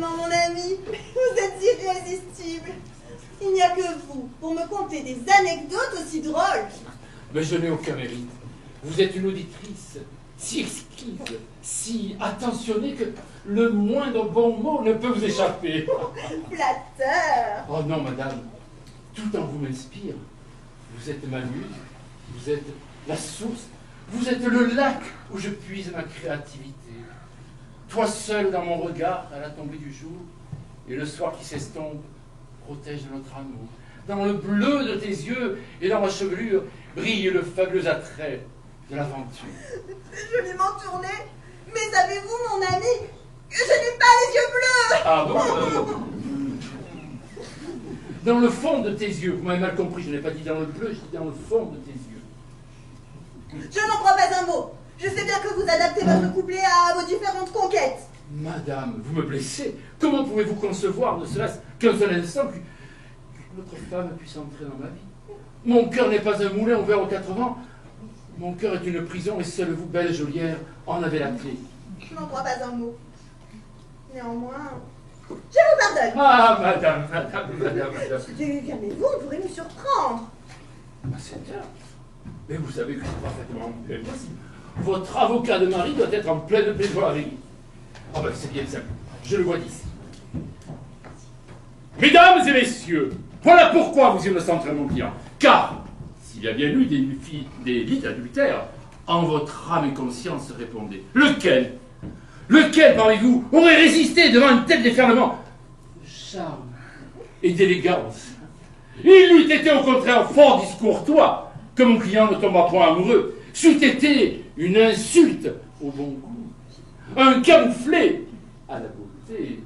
tellement, mon ami. Vous êtes irrésistible. Il n'y a que vous pour me conter des anecdotes aussi drôles. Mais je n'ai aucun mérite. Vous êtes une auditrice si exquise, si attentionnée que le moindre bon mot ne peut vous échapper. Flatteur. Oh non, madame, tout en vous m'inspire. Vous êtes ma muse, vous êtes la source, vous êtes le lac où je puise ma créativité. Toi seul dans mon regard à la tombée du jour, et le soir qui s'estompe protège notre amour. Dans le bleu de tes yeux et dans ma chevelure brille le fabuleux attrait de l'aventure. C'est joliment tourné, mais savez-vous, mon ami, que je n'ai pas les yeux bleus. Ah bon Dans le fond de tes yeux, vous m'avez mal compris, je n'ai pas dit dans le bleu, je dis dans le fond de tes yeux. Je n'en crois pas un mot. Je sais bien que vous adaptez votre couplet à vos différentes conquêtes. Madame, vous me blessez. Comment pouvez-vous concevoir, ne serait-ce qu'un seul instant, que notre femme puisse entrer dans ma vie? Mon cœur n'est pas un moulin ouvert aux 4 vents. Mon cœur est une prison et seule vous, belle geôlière, en avez la clé. Je n'en crois pas un mot. Néanmoins, je vous pardonne. Ah, madame. Calmez-vous, on pourrait nous surprendre. À cette heure. Mais vous savez que c'est parfaitement impossible. Votre avocat de mari doit être en pleine plaidoirie. Ah ben c'est bien simple. Je le vois d'ici. Mesdames et messieurs, voilà pourquoi vous innocenterez mon client. Car, s'il y a bien eu des lits adultères, en votre âme et conscience répondez. Lequel parmi vous aurait résisté devant un tel déferlement de charme et d'élégance? Il eût été au contraire fort discourtois que mon client ne tomba point amoureux. C'eût été une insulte au bon goût, un camouflet à la beauté.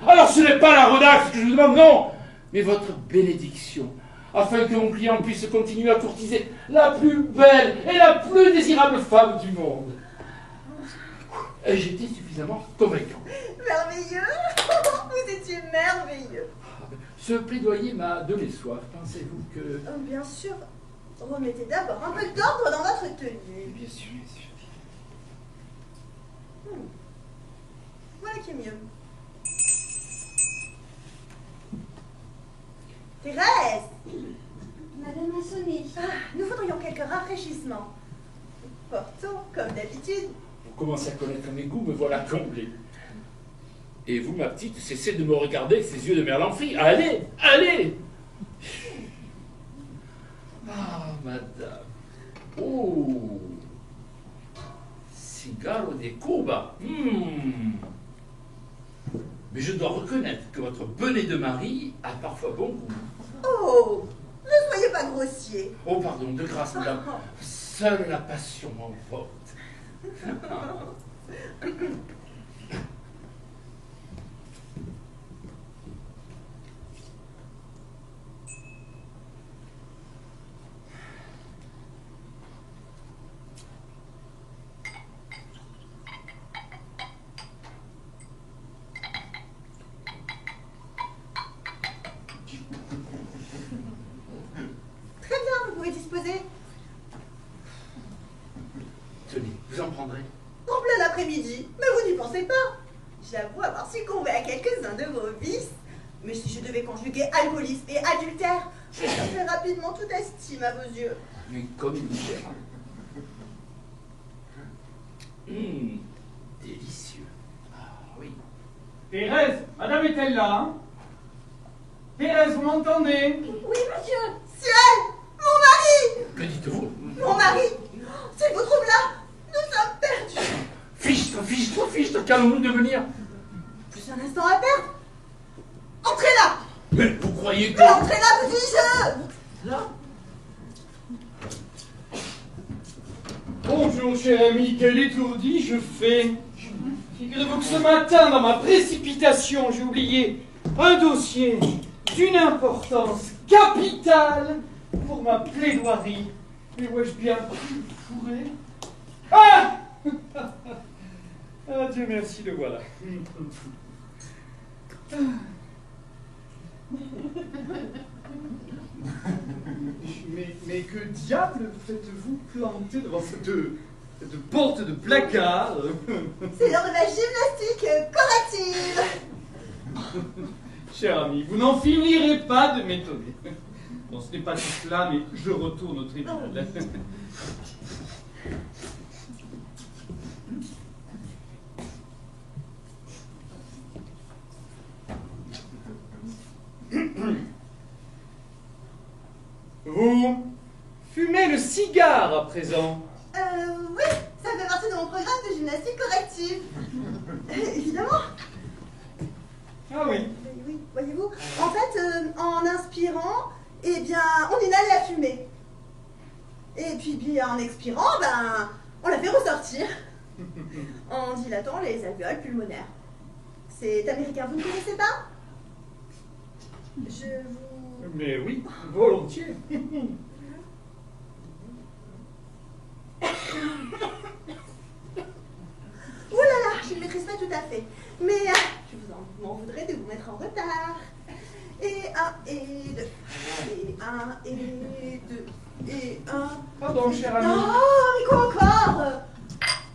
Alors ce n'est pas la relaxe que je vous demande, non, mais votre bénédiction, afin que mon client puisse continuer à courtiser la plus belle et la plus désirable femme du monde. Et j'étais suffisamment convaincant. Merveilleux. Vous étiez merveilleux. Ce plaidoyer m'a donné soif. Pensez-vous que... Oh, bien sûr. Remettez d'abord un peu d'ordre dans votre tenue. Bien sûr, bien sûr. Voilà qui est mieux. Thérèse! Madame a sonné. Nous voudrions quelques rafraîchissements. Portons, comme d'habitude. Vous commencez à connaître mes goûts, me voilà comblé. Et vous, ma petite, cessez de me regarder avec ces yeux de merlan-frit. Allez, allez! Ah, madame. Oh! Cigaro de Cuba. Mais je dois reconnaître que votre bonnet de mari a parfois bon goût. Oh! Ne soyez pas grossier. Oh, pardon, de grâce, madame. Seule la passion m'emporte. Très bien, vous pouvez disposer. Tenez, vous en prendrez. En plein après-midi. Mais vous n'y pensez pas. J'avoue avoir succombé à quelques-uns de vos vices. Mais si je devais conjuguer alcoolisme et adultère, je perdrais rapidement toute estime à vos yeux. Mais comme une chair. Délicieux. Ah oui. Thérèse, madame est-elle là, hein? Thérèse, vous m'entendez? Oui, monsieur. Ciel! Mon mari! Que dites-vous? Mon mari! S'il vous trouve là, nous sommes perdus. Fichte, qu'allons-nous devenir? Plus un instant à perdre. Entrez là! Mais vous croyez que... Mais entrez là, vous dis-je! Là? Bonjour, cher ami, quel étourdi je fais. Figurez-vous que ce matin, dans ma précipitation, j'ai oublié un dossier d'une importance capitale pour ma plaidoirie. Mais où ai-je bien fourré? Ah! Ah, Dieu merci, le voilà. Mais que diable faites-vous planter devant cette porte de placard? C'est l'heure de ma gymnastique corrective. Cher ami, vous n'en finirez pas de m'étonner. Bon, ce n'est pas tout cela, mais je retourne au tribunal. Vous fumez le cigare à présent. Oui, ça fait partie de mon programme de gymnastique corrective. Évidemment. Ah oui. Oui, voyez-vous. En fait, en inspirant, eh bien, on inhale la fumée. Et puis, en expirant, ben, on la fait ressortir. En dilatant les alvéoles pulmonaires. C'est américain, vous ne connaissez pas? Je vous... Mais oui, volontiers. Ouh là là, je ne maîtrise pas tout à fait. Mais je vous m'en voudrais de vous mettre en retard. Et un, et deux. Et un, et deux. Et un. Pardon, cher ami. Oh, mais quoi encore?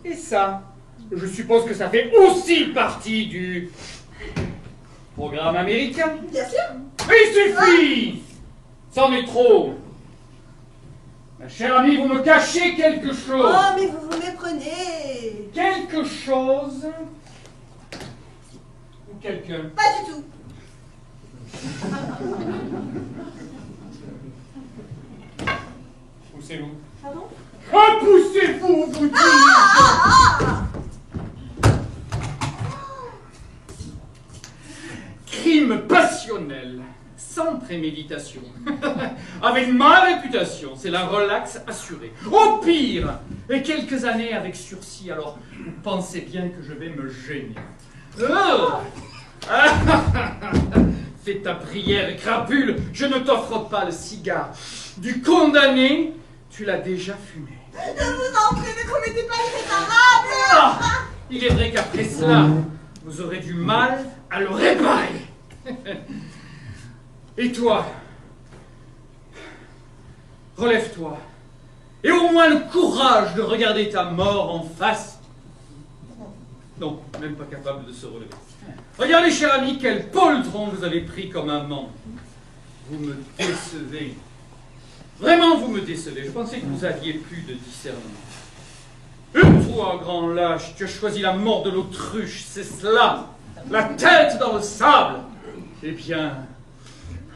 Et ça, je suppose que ça fait aussi partie du programme américain. Bien sûr. Il suffit! C'en est trop. Ma chère amie, vous me cachez quelque chose. Oh, mais vous vous méprenez. Quelque chose ou quelqu'un. Pas du tout. Poussez-vous. Pardon? Repoussez-vous, vous dis. Crime passionnel, sans préméditation, avec ma réputation, c'est la relaxe assurée. Au pire, et quelques années avec sursis, alors vous pensez bien que je vais me gêner. Fais ta prière, crapule, je ne t'offre pas le cigare. Du condamné, tu l'as déjà fumé. Je vous en prie, ne commettez pas l'irréparable. Il est vrai qu'après cela, vous aurez du mal à le réparer. Et toi, relève-toi, et au moins le courage de regarder ta mort en face. Non, même pas capable de se relever. Regardez, cher ami, quel poltron vous avez pris comme amant. Vous me décevez. Vraiment, vous me décevez. Je pensais que vous aviez plus de discernement. Et toi, grand lâche, tu as choisi la mort de l'autruche, c'est cela. La tête dans le sable. Eh bien,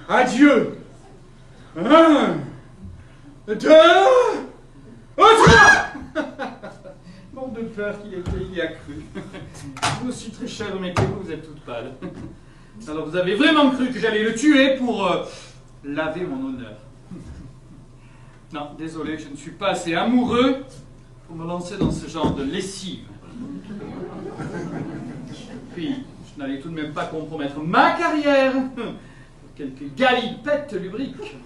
adieu. 1, 2, 3. Bon, de peur qu'il y a cru. Vous aussi très cher, mais vous êtes toute pâle. Alors vous avez vraiment cru que j'allais le tuer pour laver mon honneur. Non, désolé, je ne suis pas assez amoureux pour me lancer dans ce genre de lessive. Puis, je n'allais tout de même pas compromettre ma carrière pour quelques galipettes lubriques.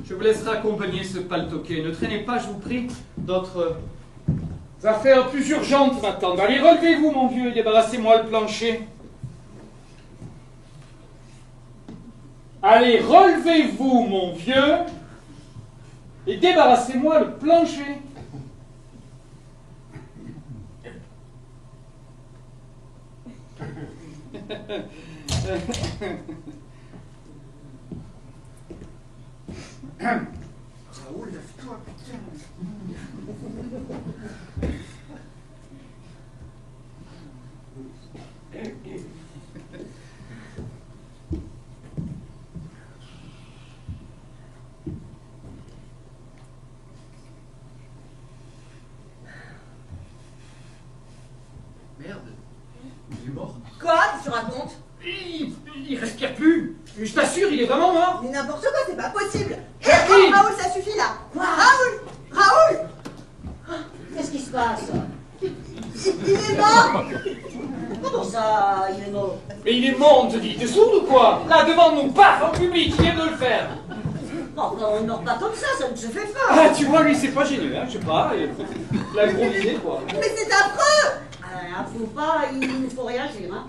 Je vous laisserai accompagner ce paltoquet. Ne traînez pas, je vous prie, d'autres affaires plus urgentes m'attendent. Allez, relevez-vous, mon vieux, et débarrassez-moi le plancher. Allez, relevez-vous, mon vieux, et débarrassez-moi le plancher. Raoul, lève-toi, putain. Merde, il est mort. Quoi? Qu'est-ce que tu racontes? Il respire plus. Je t'assure, il est vraiment mort. Mais n'importe quoi, c'est pas possible. Jackie! Oh, Raoul, ça suffit là. Quoi? Raoul! Qu'est-ce qui se passe? Il est mort. Comment ça, il est mort? Mais il est mort, on te dit. T'es sourd ou quoi? Là, devant nous, paf, en public, il vient de le faire. Bon, on ne meurt pas comme ça ne se fait pas. Ah, tu vois, lui, c'est pas génial, hein, je sais pas. Il a gros idée, quoi. Mais c'est affreux. Faut pas, il nous faut réagir, hein.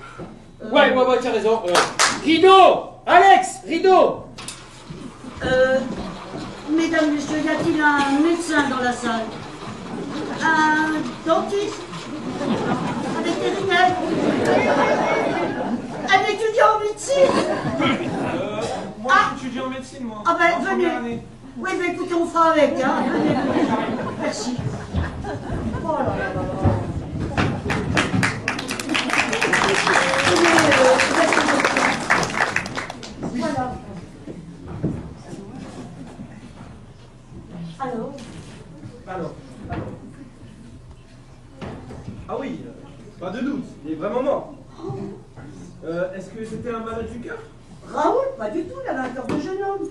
Ouais, t'as raison. Rideau! Alex, rideau! Mesdames, messieurs, y a-t-il un médecin dans la salle? Un dentiste? Un vétérinaire? Un étudiant en médecine? médecine. Moi, je suis étudiant en médecine, moi. Ah ben, En venez. première année. Oui, mais écoutez, on fera avec, hein. Venez. Merci. Oh là là là là. Voilà. Alors, Alors. Ah oui, pas de doute, il est vraiment mort. Est-ce que c'était un malade du cœur? Raoul, pas du tout, il avait un cœur de jeune homme.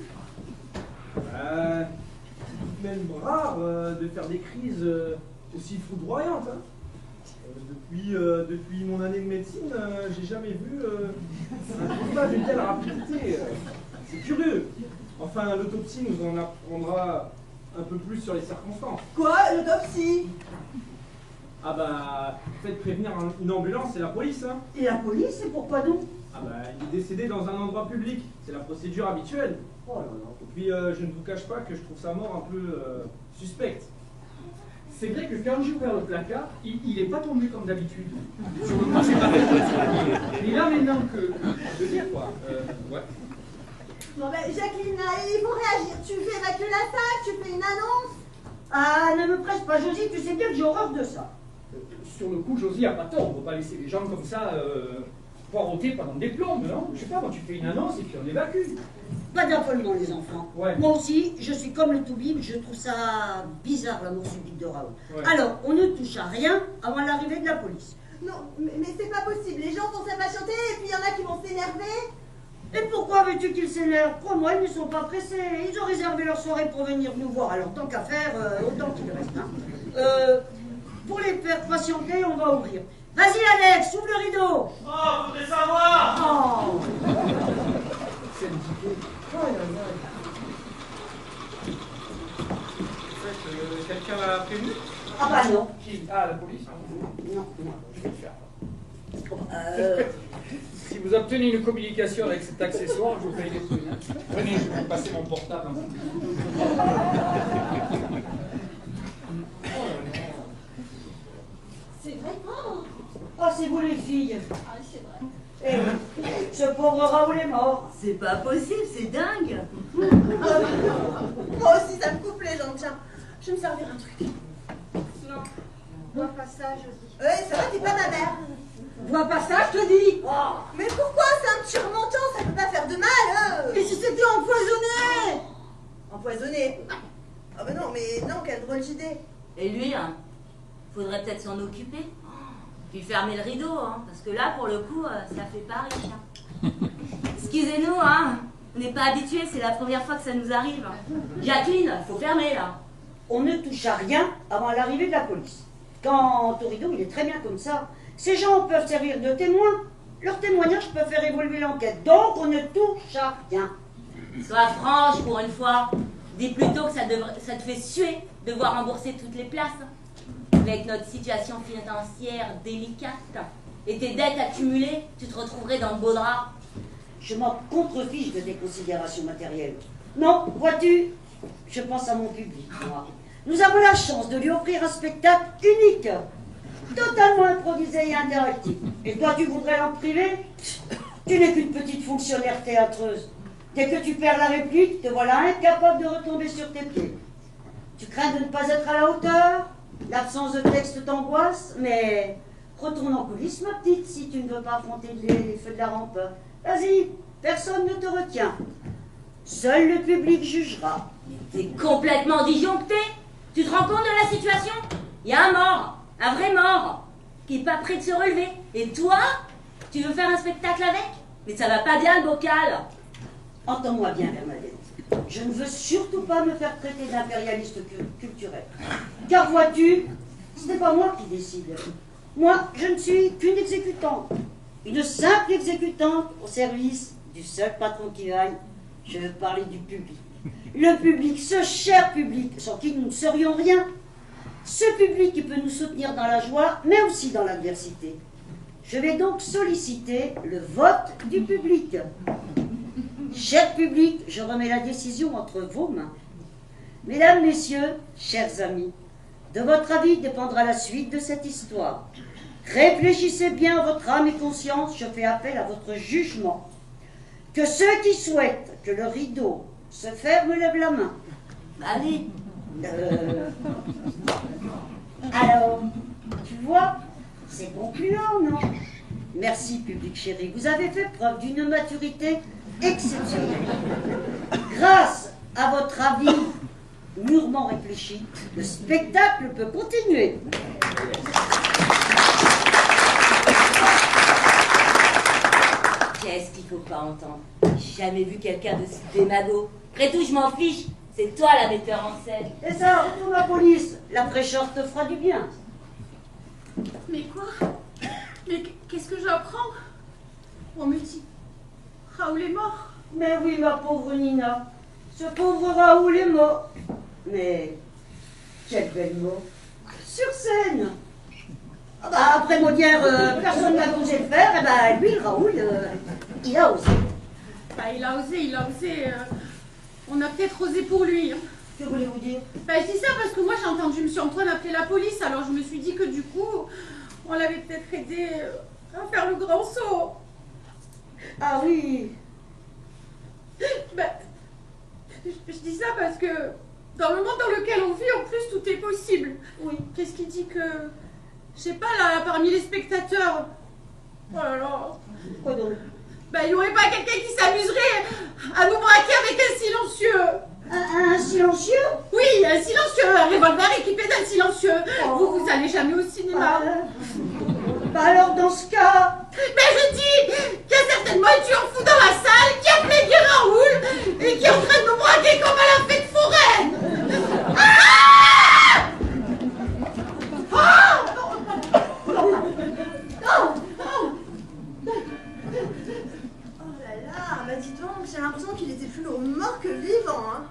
Même rare de faire des crises aussi foudroyantes. Hein. Depuis mon année de médecine, j'ai jamais vu un combat d'une telle rapidité. C'est curieux. Enfin, l'autopsie nous en apprendra un peu plus sur les circonstances. Quoi, l'autopsie? Ah bah, faites prévenir une ambulance et la police. Hein. Et la police, c'est pourquoi donc? Ah bah, il est décédé dans un endroit public. C'est la procédure habituelle. Oh là là. Et puis, je ne vous cache pas que je trouve sa mort un peu suspecte. C'est vrai que quand j'ai ouvert le placard, il n'est pas tombé comme d'habitude. Sur le coup, c'est pas fait. Mais là, maintenant que je veux dire quoi, ouais. Bon ben, Jacqueline, il faut réagir. Tu fais évacuer la salle, tu fais une annonce. Ah, ne me presse pas, Josie, tu sais bien que j'ai horreur de ça. Sur le coup, Josie a pas tort. On ne peut pas laisser les gens comme ça poireauter pendant des plombes, non? Je sais pas, moi, tu fais une annonce et puis on évacue. Pas d'affolement, les enfants. Ouais. Moi aussi, je suis comme le Toubib, je trouve ça bizarre, l'amour subite de Raoul. Ouais. Alors, on ne touche à rien avant l'arrivée de la police. Non, mais c'est pas possible. Les gens vont s'impatienter et puis il y en a qui vont s'énerver. Et pourquoi veux-tu qu'ils s'énervent? Crois-moi, ils ne sont pas pressés. Ils ont réservé leur soirée pour venir nous voir. Alors, tant qu'à faire, autant qu'il reste. Hein. Pour les faire patienter, on va ouvrir. Vas-y, Alex, ouvre le rideau. Oh, vous voudrez savoir? Oh. C'est un petit peu. Oh là là. En fait, quelqu'un l'a prévenu? Ah bah non. Qui? Ah, la police? Non, non. Je vais le faire. Si vous obtenez une communication avec cet accessoire, je vous paye les trucs. Venez, je vais vous passer mon portable. C'est vrai. Oh, Oh, c'est vous les filles. ah, c'est vrai. Eh oui, ce pauvre Raoul est mort. C'est pas possible, c'est dingue. Moi aussi, ça me coupe les jambes. Tiens, je vais me servir un truc. Non, bois pas ça, Josie. Ouais, ça va, t'es pas ma mère. Vois pas ça, je te dis. Oh, mais pourquoi? C'est un petit remontant, ça peut pas faire de mal. Hein. Et si c'était empoisonné? Empoisonné. Ah bah non, mais non, quelle drôle d'idée. Et lui, hein, faudrait peut-être s'en occuper. Puis fermer le rideau, hein, parce que là, pour le coup, ça fait pas riche. Hein. Excusez-nous, hein, on n'est pas habitués, c'est la première fois que ça nous arrive. Jacqueline, faut fermer, là. On ne touche à rien avant l'arrivée de la police. Quant au rideau, il est très bien comme ça. Ces gens peuvent servir de témoins. Leurs témoignages peuvent faire évoluer l'enquête. Donc, on ne touche à rien. Sois franche pour une fois. Dis plutôt que ça te fait suer de devoir rembourser toutes les places. Avec notre situation financière délicate et tes dettes accumulées, tu te retrouverais dans le beau drap. Je m'en contrefiche de tes considérations matérielles. Non, vois-tu, je pense à mon public, moi. Nous avons la chance de lui offrir un spectacle unique, totalement improvisé et interactif. Et toi, tu voudrais l'en priver? Tu n'es qu'une petite fonctionnaire théâtreuse. Dès que tu perds la réplique, te voilà incapable de retomber sur tes pieds. Tu crains de ne pas être à la hauteur? L'absence de texte t'angoisse, mais retourne en coulisses, ma petite, si tu ne veux pas affronter les feux de la rampe. Vas-y, personne ne te retient. Seul le public jugera. T'es complètement disjoncté. Tu te rends compte de la situation? Il y a un mort, un vrai mort, qui est pas prêt de se relever. Et toi, tu veux faire un spectacle avec? Mais ça va pas bien le bocal. Entends-moi bien, Bernadette. Je ne veux surtout pas me faire traiter d'impérialiste culturel. Car vois-tu, ce n'est pas moi qui décide. Moi, je ne suis qu'une exécutante. Une simple exécutante au service du seul patron qui vaille. Je veux parler du public. Le public, ce cher public, sans qui nous ne serions rien. Ce public qui peut nous soutenir dans la joie, mais aussi dans l'adversité. Je vais donc solliciter le vote du public. Cher public, je remets la décision entre vos mains. Mesdames, messieurs, chers amis, de votre avis dépendra la suite de cette histoire. Réfléchissez bien à votre âme et conscience, je fais appel à votre jugement. Que ceux qui souhaitent que le rideau se ferme lèvent la main. Allez. Alors, tu vois, c'est concluant, non? Merci, public chéri. Vous avez fait preuve d'une maturité exceptionnelle. Grâce à votre avis mûrement réfléchi, le spectacle peut continuer. Qu'est-ce qu'il faut pas entendre? J'ai jamais vu quelqu'un de si démago. Après tout, je m'en fiche. C'est toi la metteur en scène. Et ça, retourne à la police. La fraîcheur te fera du bien. Mais quoi? Mais qu'est-ce que j'apprends? On me dit, Raoul est mort. Mais oui, ma pauvre Nina. Ce pauvre Raoul est mort. Mais quelle belle mort. Sur scène. Ah bah, après Molière, personne n'a osé le faire. Et bah, lui, le Raoul, il a osé. Bah, il a osé. On a peut-être osé pour lui. Hein. Que voulez-vous dire? Bah, je dis ça parce que moi j'ai entendu M. Antoine appeler la police, alors je me suis dit que du coup, on l'avait peut-être aidé à faire le grand saut. Ah oui. Bah, je dis ça parce que dans le monde dans lequel on vit, en plus, tout est possible. Oui. Qu'est-ce qui dit que, je sais pas, là, parmi les spectateurs, oh là là, Quoi donc? bah, il n'y aurait pas quelqu'un qui s'amuserait à nous braquer avec un silencieux. Un silencieux? Oui, un silencieux, un revolver équipé d'un silencieux. Oh. Vous allez jamais au cinéma. Bah alors, dans ce cas... Mais je dis qu'il y a certainement un tueur fou dans la salle qui a plaidé Raoul et qui est en train de nous braquer comme à la fête foraine. Ah! Ah! Oh là là, bah dis donc, j'ai l'impression qu'il était plus mort que vivant, hein.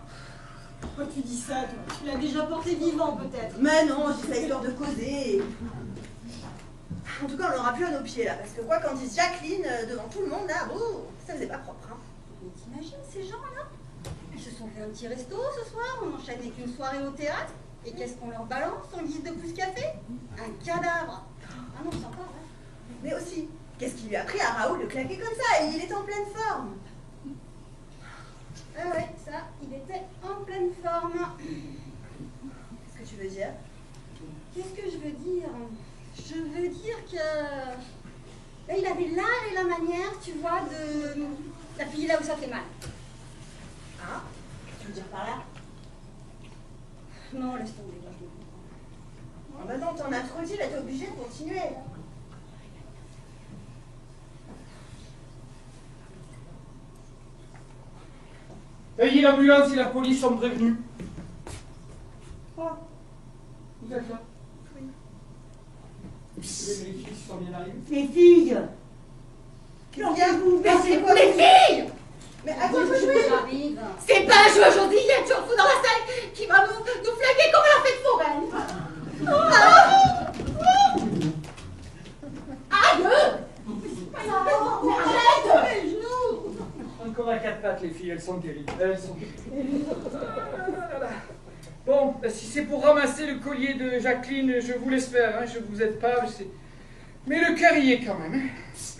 Pourquoi tu dis ça, toi? Tu l'as déjà porté vivant, peut-être. Mais non, j'ai fait histoire de causer. En tout cas, on l'aura plus à nos pieds, là, parce que quoi qu'en dise Jacqueline, devant tout le monde, là, oh, ça faisait pas propre, hein. Mais t'imagines ces gens-là? Ils se sont fait un petit resto ce soir, on enchaîne avec une soirée au théâtre, et qu'est-ce qu'on leur balance en guise de pouce café? Un cadavre. Ah non, sympa, ouais. Mais aussi, qu'est-ce qui lui a pris à Raoul de claquer comme ça? Il est en pleine forme. Ah ouais, ça, il était en pleine forme. Qu'est-ce que tu veux dire? Qu'est-ce que je veux dire? Je veux dire que... Là, il avait l'art et la manière, tu vois, de l'appuyer là où ça fait mal. Hein? Qu'est-ce que tu veux dire par là? Non, laisse tomber, là, je ne comprends pas. Ah bah non, t'en as trop dit, là, t'es obligé de continuer. Veuillez l'ambulance et la police sont prévenus. Oh, vous êtes là? Oui. Les filles sont bien arrivées. Les filles! Vous baissez quoi, Les filles! Mais à quoi vous jouez? J'arrive. C'est pas un jeu aujourd'hui, il y a un tueur fou dans la salle qui va nous flaguer comme à la fête foraine. Aïe! Arrête! Les genoux! Encore à quatre pattes, les filles, elles sont terribles. Elles sont terribles. Bon, si c'est pour ramasser le collier de Jacqueline, je vous laisse faire, hein, je vous aide pas. Mais le cœur y est quand même. Hein.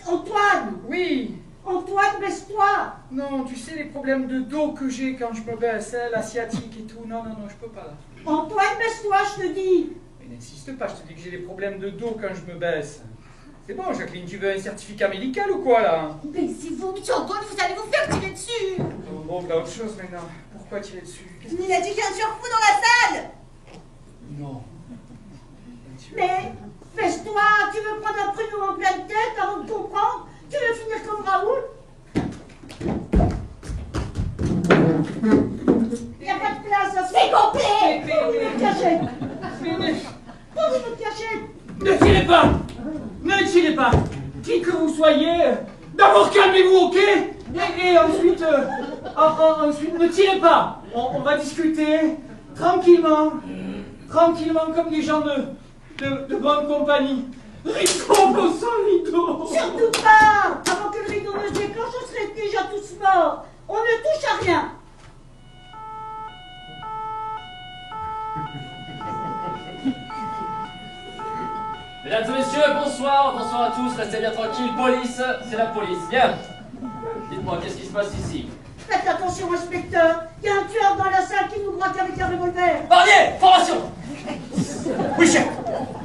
Antoine! Oui. Antoine, baisse-toi! Non, tu sais les problèmes de dos que j'ai quand je me baisse, hein, l'asiatique et tout. Non, je peux pas là. Antoine, baisse-toi, je te dis! Mais n'insiste pas, je te dis que j'ai des problèmes de dos quand je me baisse. C'est bon, Jacqueline, tu veux un certificat médical ou quoi là? Mais si vous, M. Antoine, vous allez vous faire tirer dessus! Bon, bah autre chose maintenant. Pourquoi tirer dessus? Il a dit qu'il y a un tueur fou dans la salle! Non. Mais baisse-toi! Tu veux prendre un pruneau en pleine tête avant de comprendre? Tu veux finir comme Raoul? Il n'y a pas de place à C'est complet! Prenez votre cachette! Mais Prenez votre cachette! ne tirez pas! Ne tirez pas! Qui que vous soyez, d'abord calmez-vous, ok? Et ensuite, ensuite, ne tirez pas! On va discuter tranquillement, comme des gens de bonne compagnie. Rideau, bon sang, rideau! Surtout pas! Avant que le rideau ne se déclenche, on serait déjà tous morts! On ne touche à rien! Mesdames et messieurs, bonsoir à tous, restez bien tranquilles, police, c'est la police, bien. Dites-moi, qu'est-ce qui se passe ici? Faites attention, inspecteur. Il y a un tueur dans la salle qui nous braque avec un revolver. Barnier, formation! Oui, chef!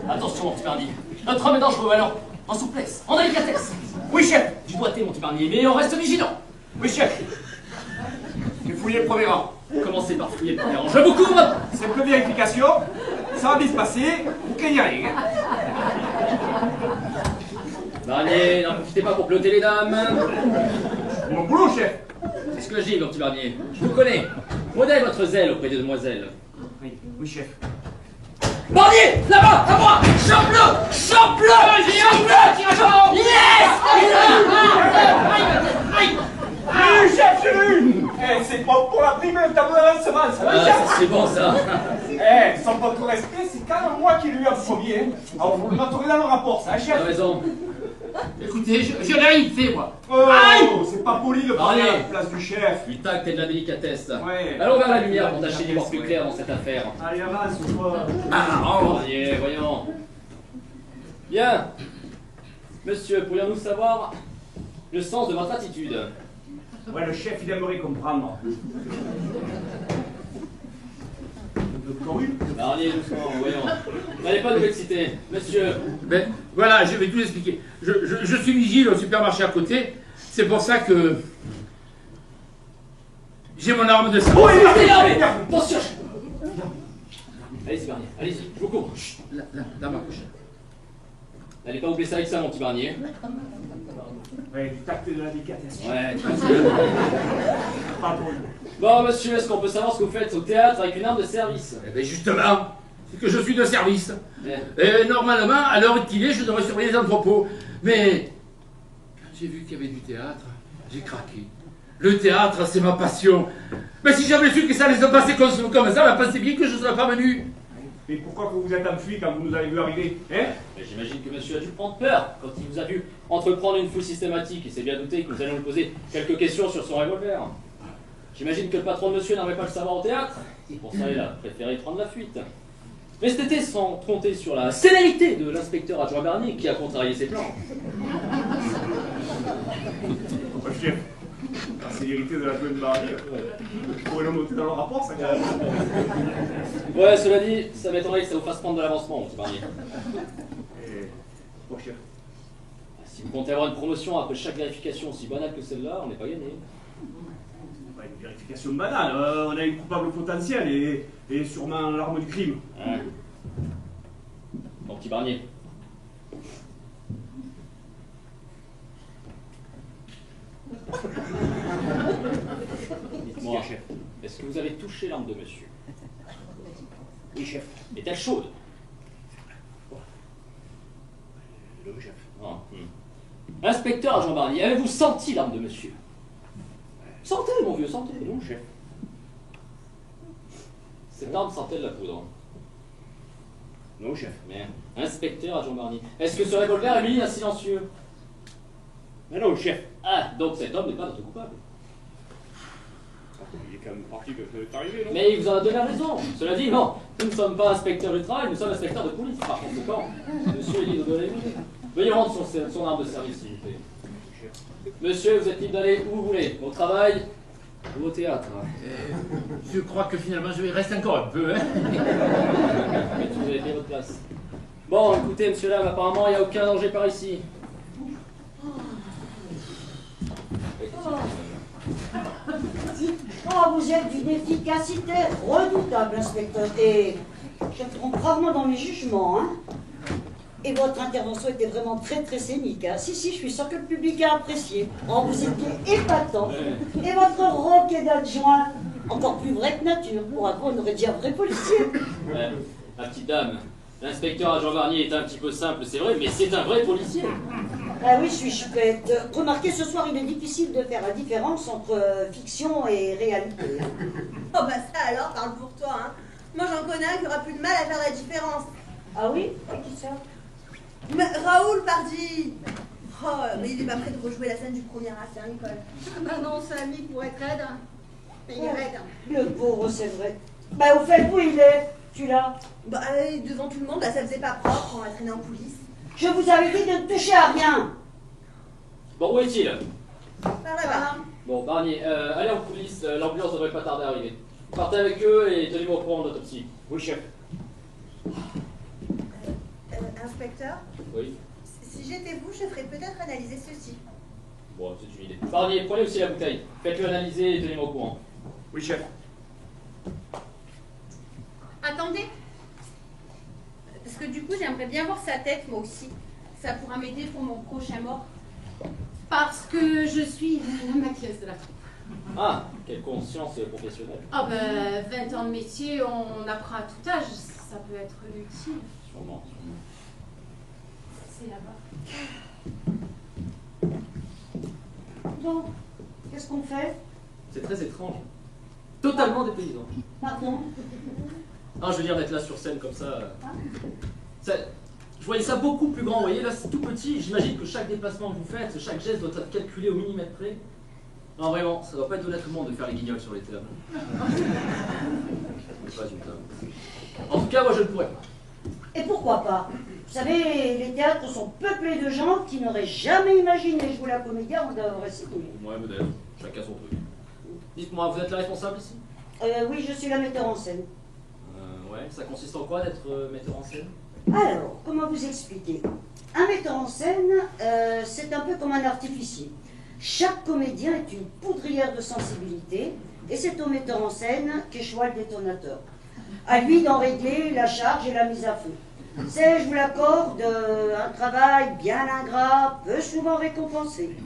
Attention, mon petit Barnier. Notre homme est dangereux, alors, en souplesse, en délicatesse. Oui, chef! Du doigté, mon petit Barnier, mais on reste vigilant. Oui, chef! J'ai fouillé le premier rang. Commencez par fouiller le premier rang. Je vous couvre! Simple vérification. Ça va bien se passer. Vous craignez rien. Barnier, n'en profitez pas pour ploter les dames. C'est mon boulot, chef. C'est ce que je dis, mon petit Barnier. Je vous connais. Modèle votre zèle auprès des demoiselles. Oui, oui, chef. Barnier, là-bas, à moi! Chope-le! Chope-le! Chope-le! Yes! Oui, chef, j'ai vu. Eh, c'est pas pour la prime, le tableau d'avancement, ça va, Ah, chef? ça c'est bon, ça. Eh, sans votre respect, c'est quand même moi qui l'ai eu en premier. Hein. Alors vous le mettrez dans le rapport, ça, chef? T'as raison. Écoutez, je l'ai invité, moi. Oh, c'est pas poli de parler Allez. à la place du chef. Du tact et de la délicatesse. Ouais. Allons vers la lumière pour tâcher d'y voir plus clair dans cette affaire. Allez, avance, ou pas? Barnier, voyons. Bien. Monsieur, pourrions-nous savoir le sens de votre attitude? Ouais, le chef, il aimerait comprendre. Barnier, doucement, voyons. N'allez pas nous exciter. Monsieur. Ben, voilà, je vais tout expliquer. Je suis vigile au supermarché à côté. C'est pour ça que j'ai mon arme de sang. Oui, Partez l'armée! Attention! Allez-y, Barnier, allez-y, je vous couvre. Chut. Là, ma couche. N'allez pas vous blesser avec ça, mon petit Barnier. Ouais, du tact et de la délicatesse. Ouais, Pas drôle. bon, monsieur, est-ce qu'on peut savoir ce que vous faites au théâtre avec une arme de service? Eh bien, justement, c'est que je suis de service. Eh. Et normalement, à l'heure qu'il est, je devrais surveiller les entrepôts. Mais quand j'ai vu qu'il y avait du théâtre, j'ai craqué. Le théâtre, c'est ma passion. Mais si j'avais su que ça allait se passer comme ça, bah, pensez bien que je ne serais pas venu. Mais pourquoi que vous êtes enfui quand vous nous avez vu arriver? Hein? Mais j'imagine que monsieur a dû prendre peur quand il vous a vu entreprendre une fouille systématique. Il s'est bien douté que nous allions lui poser quelques questions sur son revolver. J'imagine que le patron de monsieur n'avait pas le savoir au théâtre. Pour ça, il a préféré prendre la fuite. Mais c'était sans compter sur la sénérité de l'inspecteur adjoint Barnier qui a contrarié ses plans. Ouais, chef. La sévérité de la joie de Barnier. Vous pourrez le noter dans le rapport, ça, quand même. Ouais, cela dit, ça m'étonnerait que ça vous fasse prendre de l'avancement, mon petit Barnier. Et... Bon, chef. Si vous comptez avoir une promotion après chaque vérification aussi banale que celle-là, on n'est pas gagné. Pas une vérification banale. On a une coupable potentielle et sûrement l'arme du crime. Ouais. Mon petit Barnier. Dites-moi, chef. Est-ce que vous avez touché l'arme de monsieur? Oui, chef. Est-elle chaude? Le chef. Ah, Inspecteur adjoint Barnier, avez-vous senti l'arme de monsieur? Sentez, mon vieux, sentez. Non, chef. Cette arme sent-elle la poudre? Non, chef. Mais, inspecteur adjoint Barnier, est-ce que ce revolver est mis à silencieux? Mais non, chef. Ah, donc cet homme n'est pas notre coupable. Il est quand même parti que ça est arrivé, non? Mais il vous en a donné raison. Cela dit, non, nous ne sommes pas inspecteurs du travail, nous sommes inspecteurs de police. Par conséquent, monsieur est libre de donner. Veuillez rendre son arme de service, s'il vous plaît. Monsieur, vous êtes libre d'aller où vous voulez, au travail ou au théâtre. Je crois que finalement, je vais rester encore un peu. Hein. Mais vous avez pris votre place. Bon, écoutez, monsieur Lame, apparemment, il n'y a aucun danger par ici. Oh, vous êtes d'une efficacité redoutable, inspecteur. Et je me trompe rarement dans mes jugements, hein. Et votre intervention était vraiment très très scénique, hein. Si, je suis sûr que le public a apprécié. Oh, vous étiez épatant. Et votre roquet d'adjoint, encore plus vrai que nature. Pour un coup, on aurait dit un vrai policier. Ma petite dame, l'inspecteur adjoint Barnier est un petit peu simple, c'est vrai, mais c'est un vrai policier. Ah oui, je suis chupette. Remarquez, ce soir, il est difficile de faire la différence entre fiction et réalité. Oh bah ça alors, parle pour toi, hein. Moi j'en connais un qui aura plus de mal à faire la différence. Ah oui? Et qui ça? Mais Raoul, pardi. Oh, mais il est pas prêt de rejouer la scène du premier acte, hein, Nicole. Bah non, c'est ami pour être raide. Mais il est raide. Le pauvre, c'est vrai. Bah, au fait, où il est? Tu l'as? Bah, devant tout le monde, là, ça faisait pas propre, on l'a traîné en coulisses. Je vous avais dit de ne toucher à rien. Bon, où est-il? Par là-bas. Bon, Barnier, allez en coulisses, l'ambulance devrait pas tarder à arriver. Partez avec eux et tenez-moi au courant de l'autopsie. Oui, chef. Inspecteur, Oui. si j'étais vous, je ferais peut-être analyser ceci. Bon, c'est une idée. Barnier, prenez aussi la bouteille. Faites-le analyser et tenez-moi au courant. Oui, chef. Attendez. Parce que du coup, j'aimerais bien voir sa tête, moi aussi. Ça pourra m'aider pour mon prochain mort. Parce que je suis la maquilleuse de la troupe. Ah, quelle conscience professionnelle. Ah ben, 20 ans de métier, on apprend à tout âge. Ça peut être utile. Sûrement, sûrement. C'est là-bas. Bon, qu'est-ce qu'on fait? C'est très étrange. Totalement dépaysant. Pardon? Ah, je veux dire d'être là sur scène comme ça. Je voyais ça beaucoup plus grand, vous voyez, là c'est tout petit. J'imagine que chaque déplacement que vous faites, chaque geste doit être calculé au millimètre près. Non, vraiment, ça doit pas être donné à tout le monde de faire les guignols sur les tables. Pas une table. En tout cas, moi je ne pourrais pas. Et pourquoi pas? Vous savez, les théâtres sont peuplés de gens qui n'auraient jamais imaginé jouer la comédie avant d'avoir essayé. Ouais, modèle, chacun son truc. Dites-moi, vous êtes la responsable ici? Oui, je suis la metteur en scène. Ouais, ça consiste en quoi d'être metteur en scène? Alors, comment vous expliquer? Un metteur en scène, c'est un peu comme un artificier. Chaque comédien est une poudrière de sensibilité, et c'est au metteur en scène qu'échoue le détonateur. À lui d'en régler la charge et la mise à feu. C'est, je vous l'accorde, un travail bien ingrat, peu souvent récompensé.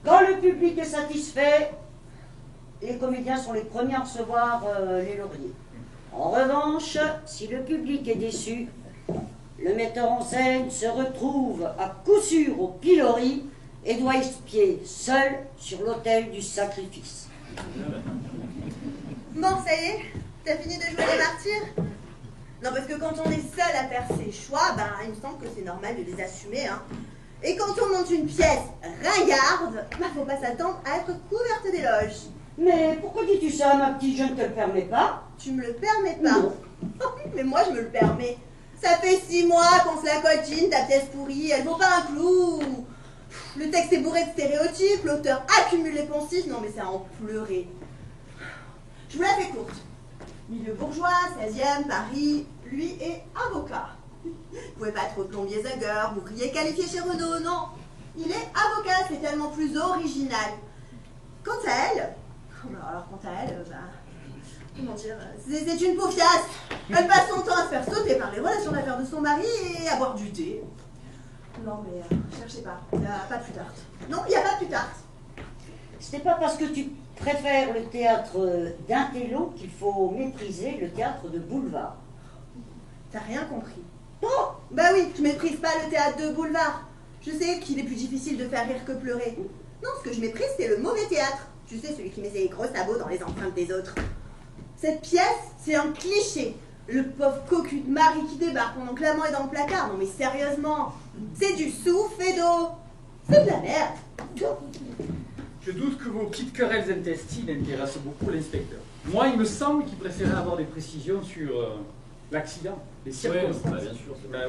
Quand le public est satisfait, les comédiens sont les premiers à recevoir les lauriers. En revanche, si le public est déçu, le metteur en scène se retrouve à coup sûr au pilori et doit expier seul sur l'autel du sacrifice. Bon, ça y est, t'as fini de jouer les martyrs? Non, parce que quand on est seul à faire ses choix, ben, il me semble que c'est normal de les assumer, hein. Et quand on monte une pièce ringarde, ben, faut pas s'attendre à être couverte d'éloges. Mais pourquoi dis-tu ça, ma petite? Je ne te le permets pas. Tu me le permets pas? Non. Mais moi, je me le permets. Ça fait 6 mois qu'on se la cotine, ta pièce pourrie, elle vaut pas un clou. Le texte est bourré de stéréotypes, l'auteur accumule les poncifs, non mais c'est à en pleurer. Je vous la fais courte. Milieu bourgeois, 16e, Paris, lui est avocat. Vous pouvez pas être plombier Zager, ouvrier qualifié chez Renault, non. Il est avocat, c'est tellement plus original. Quant à elle, comment dire, c'est une paufiasse. Elle passe son temps à se faire sauter par les relations d'affaires de son mari et à boire du thé. Non mais, cherchez pas, il n'y a pas plus tard. Non, il n'y a pas plus tard. Ce n'est pas parce que tu préfères le théâtre d'intello qu'il faut mépriser le théâtre de boulevard. T'as rien compris. Oh, bah oui, je méprise pas le théâtre de boulevard. Je sais qu'il est plus difficile de faire rire que pleurer. Non, ce que je méprise, c'est le mauvais théâtre. Tu sais, celui qui met ses gros sabots dans les empreintes des autres. Cette pièce, c'est un cliché. Le pauvre cocu de mari qui débarque pendant que l'amant est dans le placard. Non mais sérieusement, c'est du souffle et d'eau. C'est de la merde. Je doute que vos petites querelles intestines intéressent beaucoup l'inspecteur. Moi, il me semble qu'il préférait avoir des précisions sur l'accident, les circonstances. Oui, bah, bien sûr. Bah,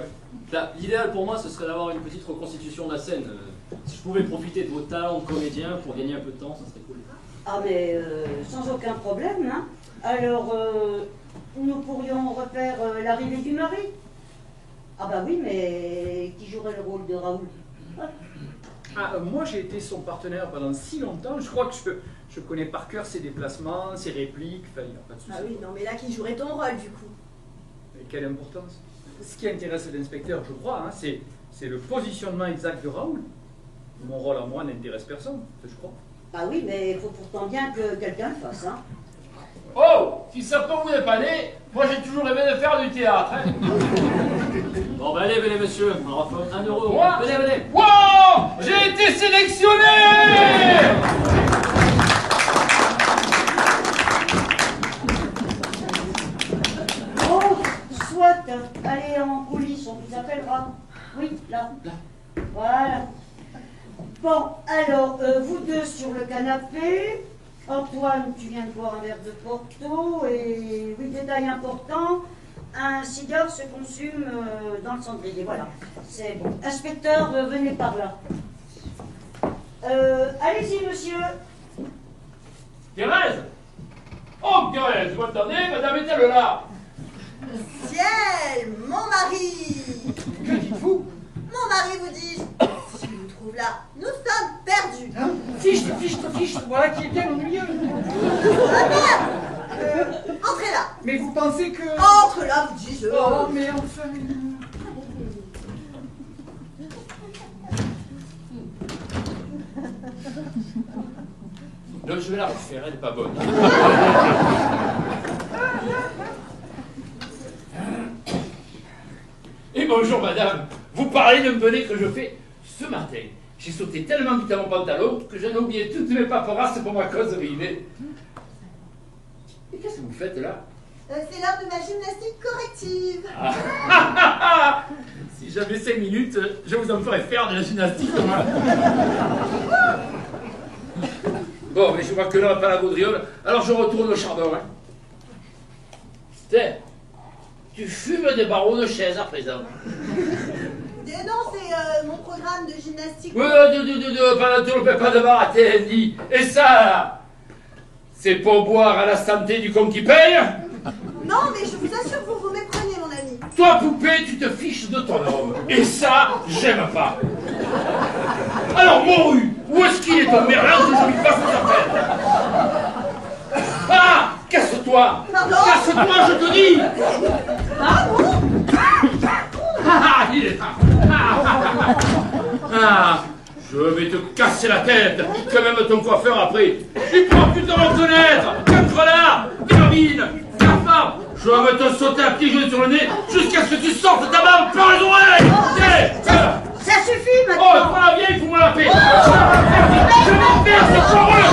ouais. L'idéal pour moi, ce serait d'avoir une petite reconstitution de la scène. Si je pouvais profiter de vos talents de comédien pour gagner un peu de temps, ça serait cool. Ah mais sans aucun problème, hein. Alors, nous pourrions refaire l'arrivée du mari. Ah bah oui, mais qui jouerait le rôle de Raoul? Moi, j'ai été son partenaire pendant si longtemps, je crois que je connais par cœur ses déplacements, ses répliques, enfin, il n'y a pas de souci. Ah oui, non mais là, qui jouerait ton rôle du coup? Et quelle importance? Ce qui intéresse l'inspecteur, je crois, hein, c'est le positionnement exact de Raoul. Mon rôle à moi n'intéresse personne, je crois. Ah oui, mais il faut pourtant bien que quelqu'un le fasse, hein. Oh, si ça peut vous dépanner, moi j'ai toujours rêvé de faire du théâtre. Hein. Bon, bah allez, venez, monsieur, on aura fait 1 euro. Moi Venez, venez. Wow, j'ai été sélectionné. Oh, soit, allez en coulisses, on vous appellera. Oui, là. Voilà. Bon, alors, vous deux sur le canapé. Antoine, tu viens de boire un verre de Porto. Et, oui, détail important, un cigare se consume dans le cendrier. Voilà, c'est bon. Inspecteur, venez par là. Allez-y, monsieur. Thérèse! Oh, Thérèse, vous attendez, madame est-elle là? Ciel, mon mari! Que dites-vous? Mon mari, vous dis-je, si je vous trouve là, nous sommes perdus. Hein? Fichtre, voilà qui est bien ennuyeux. Entrez là. Mais vous pensez que... Entre là, vous dis-je. Oh, mais enfin... Non, je vais la refaire, elle n'est pas bonne. Et bonjour madame, vous parlez d'un bonnet que je fais ce matin. J'ai sauté tellement vite à mon pantalon que j'en ai oublié toutes mes paperasses pour ma causerie. Mais... Et qu'est-ce que vous faites là? C'est l'heure de ma gymnastique corrective. Si j'avais 5 minutes, je vous en ferais faire de la gymnastique, moi. Bon, mais je vois que là, on n'a pas la gaudriole, alors je retourne au charbon. Hein. Tiens, tu fumes des barreaux de chaises à présent. Non, c'est mon programme de gymnastique. Tu ne fais pas de barater, Andy. Et ça, là, c'est pour boire à la santé du con qui paye? Non, mais je vous assure que vous vous méprenez, mon ami. Toi, poupée, tu te fiches de ton homme. Et ça, j'aime pas. Alors, Moru, où est-ce qu'il est ton merlin que je lui fasse sa peine? Ah, casse-toi. Pardon? Casse-toi, je te dis. Pardon? Ah, il est là. Ah, je vais te casser la tête, que même ton coiffeur après. Il prend plus de reconnaître. Cancrelard, vermine, cafard. Je vais te sauter à pieds jaunes sur le nez jusqu'à ce que tu sortes ta barbe par les oreilles. Ça suffit Oh, maintenant. pas la vieille, fous-moi la paix. Je vais faire ce charreux.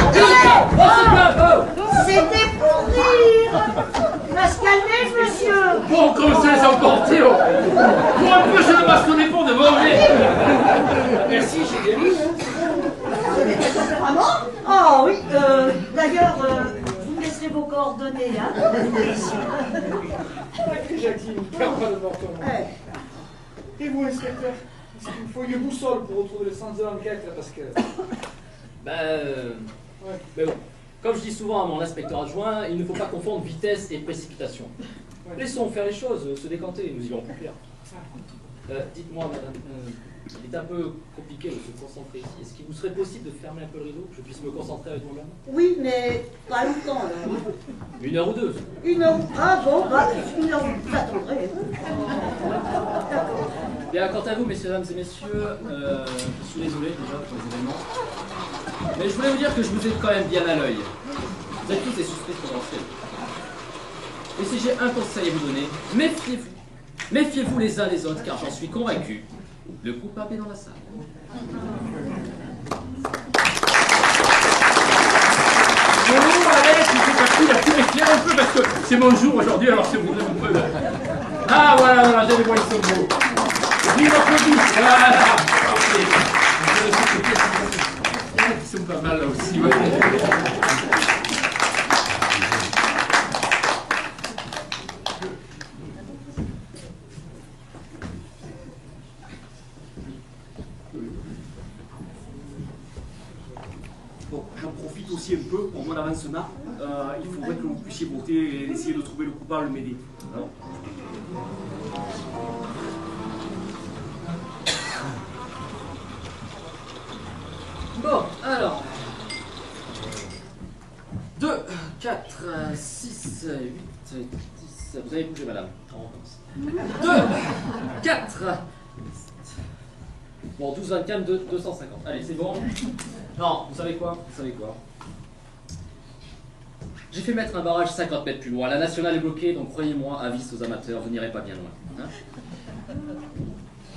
C'était pour rire. Il va se calmer, monsieur. Bon, comment ça les emporter, oh. Pour un peu, je ne bastonnais pour de mauvais. Merci, j'ai bien vu. Vraiment? Oh oui, d'ailleurs, vous me laisserez vos coordonnées, hein, Jacqueline, perds pas de morton. Et vous, inspecteur? Est-ce qu'il me faut une boussole pour retrouver le sens de l'enquête, là, parce que... Mais bon, comme je dis souvent à mon inspecteur adjoint, il ne faut pas confondre vitesse et précipitation. Ouais. Laissons faire les choses, se décanter, nous y allons plus clair. Dites-moi, madame, il est un peu compliqué de se concentrer ici. Est-ce qu'il vous serait possible de fermer un peu le rideau, que je puisse me concentrer avec moi-même? Oui, mais pas longtemps, là. 1 heure ou 2? 1 heure. Ah bon, bah, 1 heure, j'attendrai. D'accord. Bien, quant à vous, mesdames et messieurs, je suis désolé déjà pour les événements. Mais je voulais vous dire que je vous ai quand même bien à l'œil. Vous êtes tous des suspects potentiels. Et si j'ai un conseil à vous donner, méfiez-vous. Méfiez-vous les uns des autres, car j'en suis convaincu, le coupable est dans la salle. Bonjour, Alex, il faut pas qu'il a pu m'éclairer un peu parce que c'est mon jour aujourd'hui, alors c'est vous un peu de... Ah voilà, j'ai les moyens qui sont beaux. Vive l'applaudisse, voilà. Ils sont pas mal là aussi, ouais. Bon, j'en profite aussi un peu pour mon avancement. Il faudrait que vous puissiez voter et essayer de trouver le coupable, m'aider. Alors. Bon, alors. 2, 4, 6, 8, 10. Vous avez bougé, madame. On recommence. 2, 4. Bon, 12, 24, 250. Allez, c'est bon. Non, vous savez quoi? Vous savez quoi? J'ai fait mettre un barrage 50 mètres plus loin. La nationale est bloquée, donc croyez-moi, avis aux amateurs, vous n'irez pas bien loin. Hein?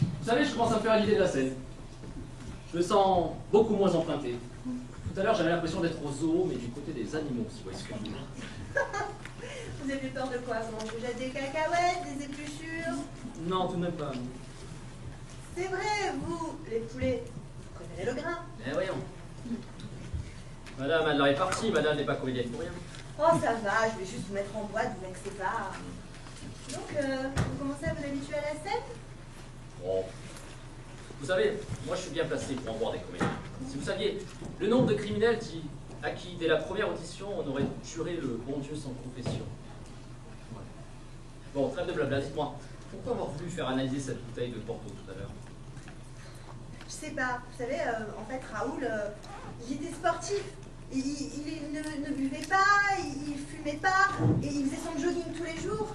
Vous savez, je commence à me faire l'idée de la scène. Je me sens beaucoup moins emprunté. Tout à l'heure, j'avais l'impression d'être au zoo, mais du côté des animaux, si vous voyez ce que je veux dire. Vous avez peur de quoi? Comment je vous jette des cacahuètes, des épluchures? Non, tout de même pas. C'est vrai, vous, les poulets, vous connaissez le grain. Eh voyons. Madame, elle est partie, madame n'est pas comédienne pour rien. Oh, ça va, je vais juste vous mettre en boîte, vous vexez pas. Donc, vous commencez à vous habituer à la scène? Bon. Vous savez, moi je suis bien placé pour en voir des comédiens. Si vous saviez le nombre de criminels à qui, dès la première audition, on aurait juré le bon Dieu sans confession. Ouais. Bon, trêve de blabla, dites-moi, pourquoi avoir voulu faire analyser cette bouteille de Porto tout à l'heure? Je sais pas. Vous savez, en fait, Raoul, il était sportif. Il ne buvait pas, il fumait pas, et il faisait son jogging tous les jours.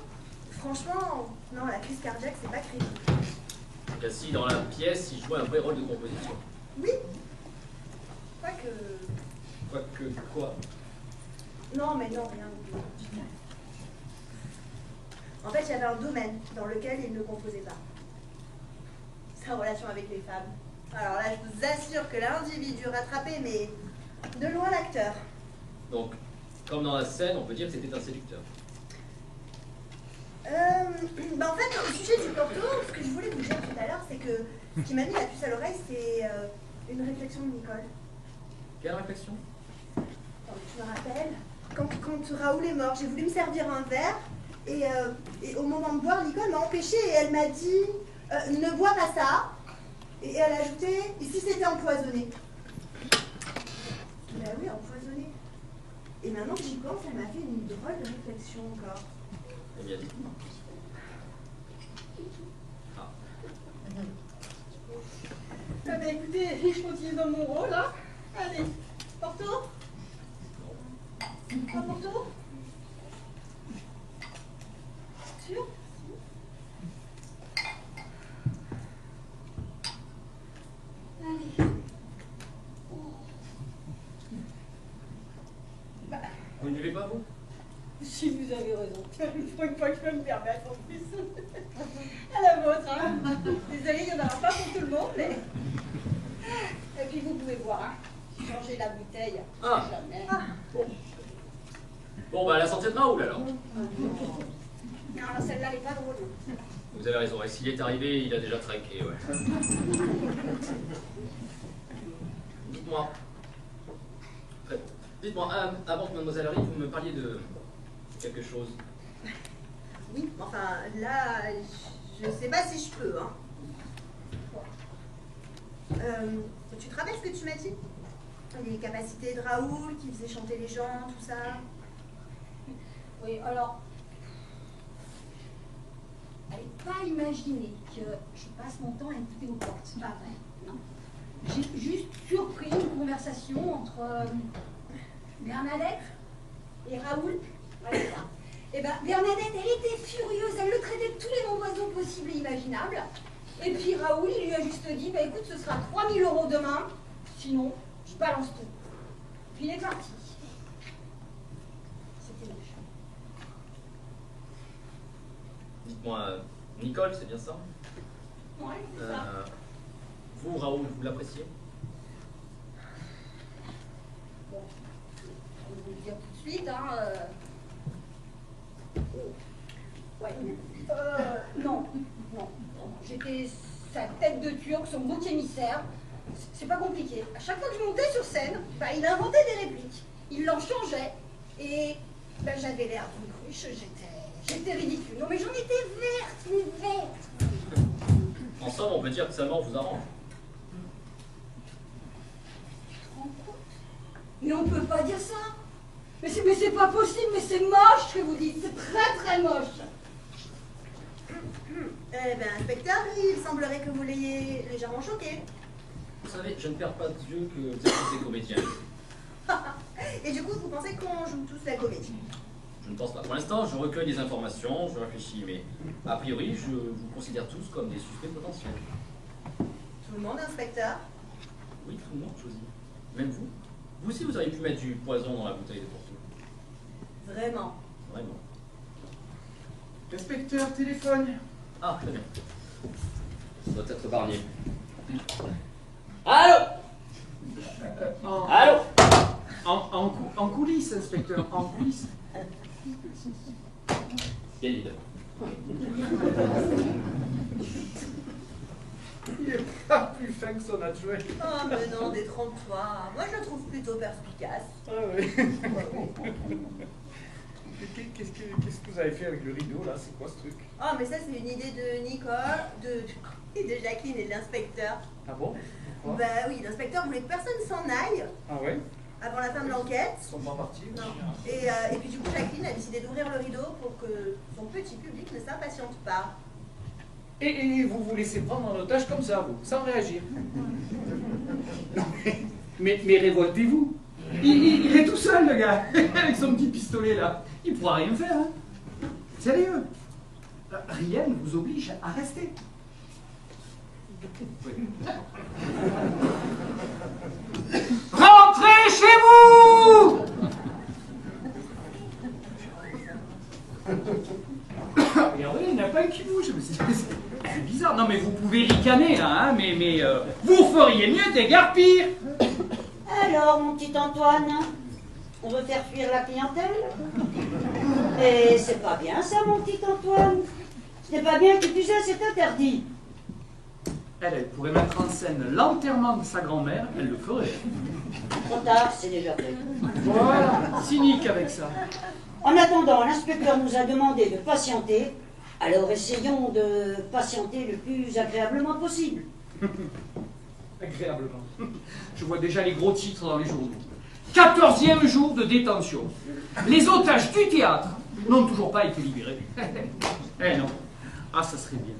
Franchement, non, la crise cardiaque, c'est pas crédible. Donc assis dans la pièce, il jouait un vrai rôle de composition. Oui. Quoique... Quoique quoi? Non, mais non, rien du tout. En fait, il y avait un domaine dans lequel il ne composait pas. Sa relation avec les femmes. Alors là, je vous assure que l'individu rattrapé, mais de loin l'acteur. Donc, comme dans la scène, on peut dire que c'était un séducteur. En fait, au sujet du Porto, ce que je voulais vous dire tout à l'heure, c'est que ce qui m'a mis la puce à l'oreille, c'est une réflexion de Nicole. Quelle réflexion? Tu me rappelles, quand Raoul est mort, j'ai voulu me servir un verre, et au moment de boire, Nicole m'a empêché et elle m'a dit ne bois pas ça. Et elle a ajouté, et si c'était empoisonné? Ben oui, empoisonné. Et maintenant que j'y pense, elle m'a fait une drôle de réflexion encore. Eh bien, dites-moi. Ah. Ah ben écoutez, je continue dans mon rôle, hein. Allez, Porto? Pas Porto? Sûr? Allez. Vous ne buvez pas, vous? Si vous avez raison. Pour une fois que je peux me permettre en plus. À la vôtre, hein. Désolée, il n'y en aura pas pour tout le monde, mais. Et puis vous pouvez voir, hein. Changer la bouteille. Ah. Jamais. Bon. Bon, bah, à la santé de Raoul, alors. Non, celle-là, elle n'est pas drôle. Vous avez raison, et s'il est arrivé, il a déjà trinqué, ouais. Dites-moi. Très bon. Dites-moi, avant que Mademoiselle arrive, vous me parliez de quelque chose. Oui, enfin, là, je sais pas si je peux, hein. Tu te rappelles ce que tu m'as dit? Les capacités de Raoul, qui faisait chanter les gens, tout ça. Oui, alors. N'allez pas imaginer que je passe mon temps à écouter aux portes, c'est pas vrai, non. J'ai juste surpris une conversation entre Bernadette et Raoul. Voilà ça. Et bien, Bernadette, elle était furieuse, elle le traitait de tous les noms d'oiseaux possibles et imaginables. Et puis Raoul, il lui a juste dit, bah écoute, ce sera 3 000 € demain, sinon, je balance tout. Puis il est parti. C'était méchant. Dites-moi, Nicole, c'est bien ça? Ouais, c'est ça. Vous, Raoul, vous l'appréciez? Bon, je vais vous le dire tout de suite, hein. Ouais. Non. J'étais sa tête de turc, son bouc émissaire. C'est pas compliqué. À chaque fois que je montais sur scène, bah, il inventait des répliques. Il l'en changeait. Et bah, j'avais l'air d'une cruche. J'étais ridicule. Non mais j'en étais verte, mais verte. En somme, on peut dire que sa mort vous arrange. Tu te rends compte? Mais on peut pas dire ça. Mais c'est pas possible, mais c'est moche ce que vous dites. C'est très très moche. Eh ben, inspecteur, il semblerait que vous l'ayez légèrement choqué. Vous savez, je ne perds pas de vue que vous êtes tous des comédiens. Et du coup, vous pensez qu'on joue tous la comédie? Je ne pense pas. Pour l'instant, je recueille des informations, je réfléchis, mais a priori, je vous considère tous comme des suspects potentiels. Tout le monde, inspecteur? Oui, tout le monde, Josie. Même vous. Vous aussi, vous auriez pu mettre du poison dans la bouteille de Porto. Vraiment? Vraiment. Inspecteur, téléphone. Ah, très bien. Ça doit être Barnier. Allô? Allô? En coulisses, inspecteur, en coulisses. Candide. Il est pas plus fin que son adjoint. Oh, mais non, détrompe-toi. Moi, je le trouve plutôt perspicace. Ah oui. Qu'est-ce que vous avez fait avec le rideau, là? C'est quoi ce truc? Oh, mais ça, c'est une idée de Nicole, et de Jacqueline et de l'inspecteur. Ah bon? Pourquoi? Bah oui, l'inspecteur voulait que personne s'en aille Ah ouais? avant la fin de l'enquête. Ils sont pas partis? Non. Et puis du coup, Jacqueline a décidé d'ouvrir le rideau pour que son petit public ne s'impatiente pas. Et vous vous laissez prendre en otage comme ça, vous, sans réagir. Non, mais révoltez-vous. Il est tout seul, le gars, avec son petit pistolet, là. Il pourra rien faire, hein. Sérieux. Rien ne vous oblige à rester. Oui. Rentrez chez vous! Regardez, il n'y en a pas un qui bouge. C'est bizarre. Non, mais vous pouvez ricaner, là, hein, mais vous feriez mieux d'égarpir. Alors, mon petit Antoine, on veut faire fuir la clientèle? Et c'est pas bien ça, mon petit Antoine. Ce n'est pas bien que tu disais, c'est interdit. Elle pourrait mettre en scène l'enterrement de sa grand-mère, elle le ferait. Trop tard, c'est déjà fait. Voilà, cynique avec ça. En attendant, l'inspecteur nous a demandé de patienter, alors essayons de patienter le plus agréablement possible. Agréablement. Je vois déjà les gros titres dans les journaux. 14e jour de détention. Les otages du théâtre n'ont toujours pas été libérés. Eh non. Ah, ça serait bien.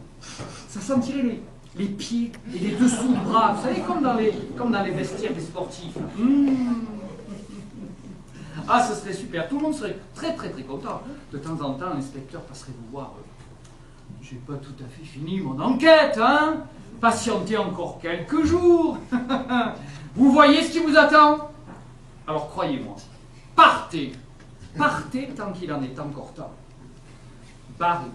Ça sentirait les pieds et les dessous de bras, vous savez, comme dans les vestiaires des sportifs. Ah, ça serait super. Tout le monde serait très très très content. De temps en temps, l'inspecteur passerait vous voir. J'ai pas tout à fait fini mon enquête, hein. Patientez encore quelques jours. Vous voyez ce qui vous attend? Alors croyez-moi, partez. Partez tant qu'il en est encore temps. Barrez.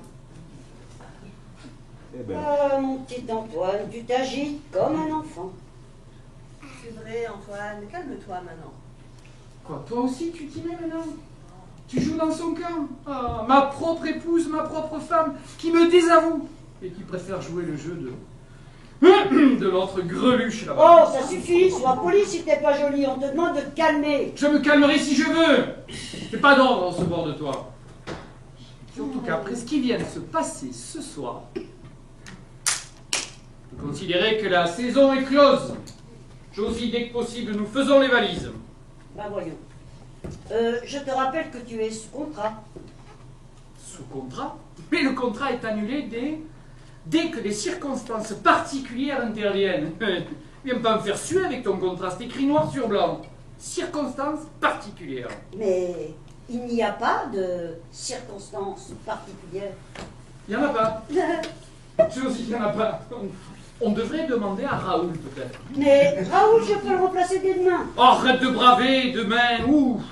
Eh ben. Ah, mon petit Antoine, tu t'agites comme un enfant. C'est vrai, Antoine, calme-toi maintenant. Quoi, toi aussi tu t'y mets maintenant? Tu joues dans son camp? Ah, ma propre épouse, ma propre femme, qui me désavoue et qui préfère jouer le jeu de l'autre greluche là-bas. Oh, ça suffit, sois poli si t'es pas joli, on te demande de te calmer. Je me calmerai si je veux. J'ai pas d'ordre en ce bord de toi. Surtout qu'après ce qui vient de se passer ce soir, vous considérez que la saison est close. Josie, dès que possible, nous faisons les valises. Ben voyons. Je te rappelle que tu es sous contrat. Sous contrat? Mais le contrat est annulé dès que les circonstances particulières interviennent. Viens pas me faire suer avec ton contrat, c'est écrit noir sur blanc. Circonstances particulières. Mais il n'y a pas de circonstances particulières. Il n'y en a pas. Josie, il n'y en a pas. On devrait demander à Raoul, peut-être. Mais Raoul, je peux le remplacer dès demain. Oh, arrête de braver, demain, ouf.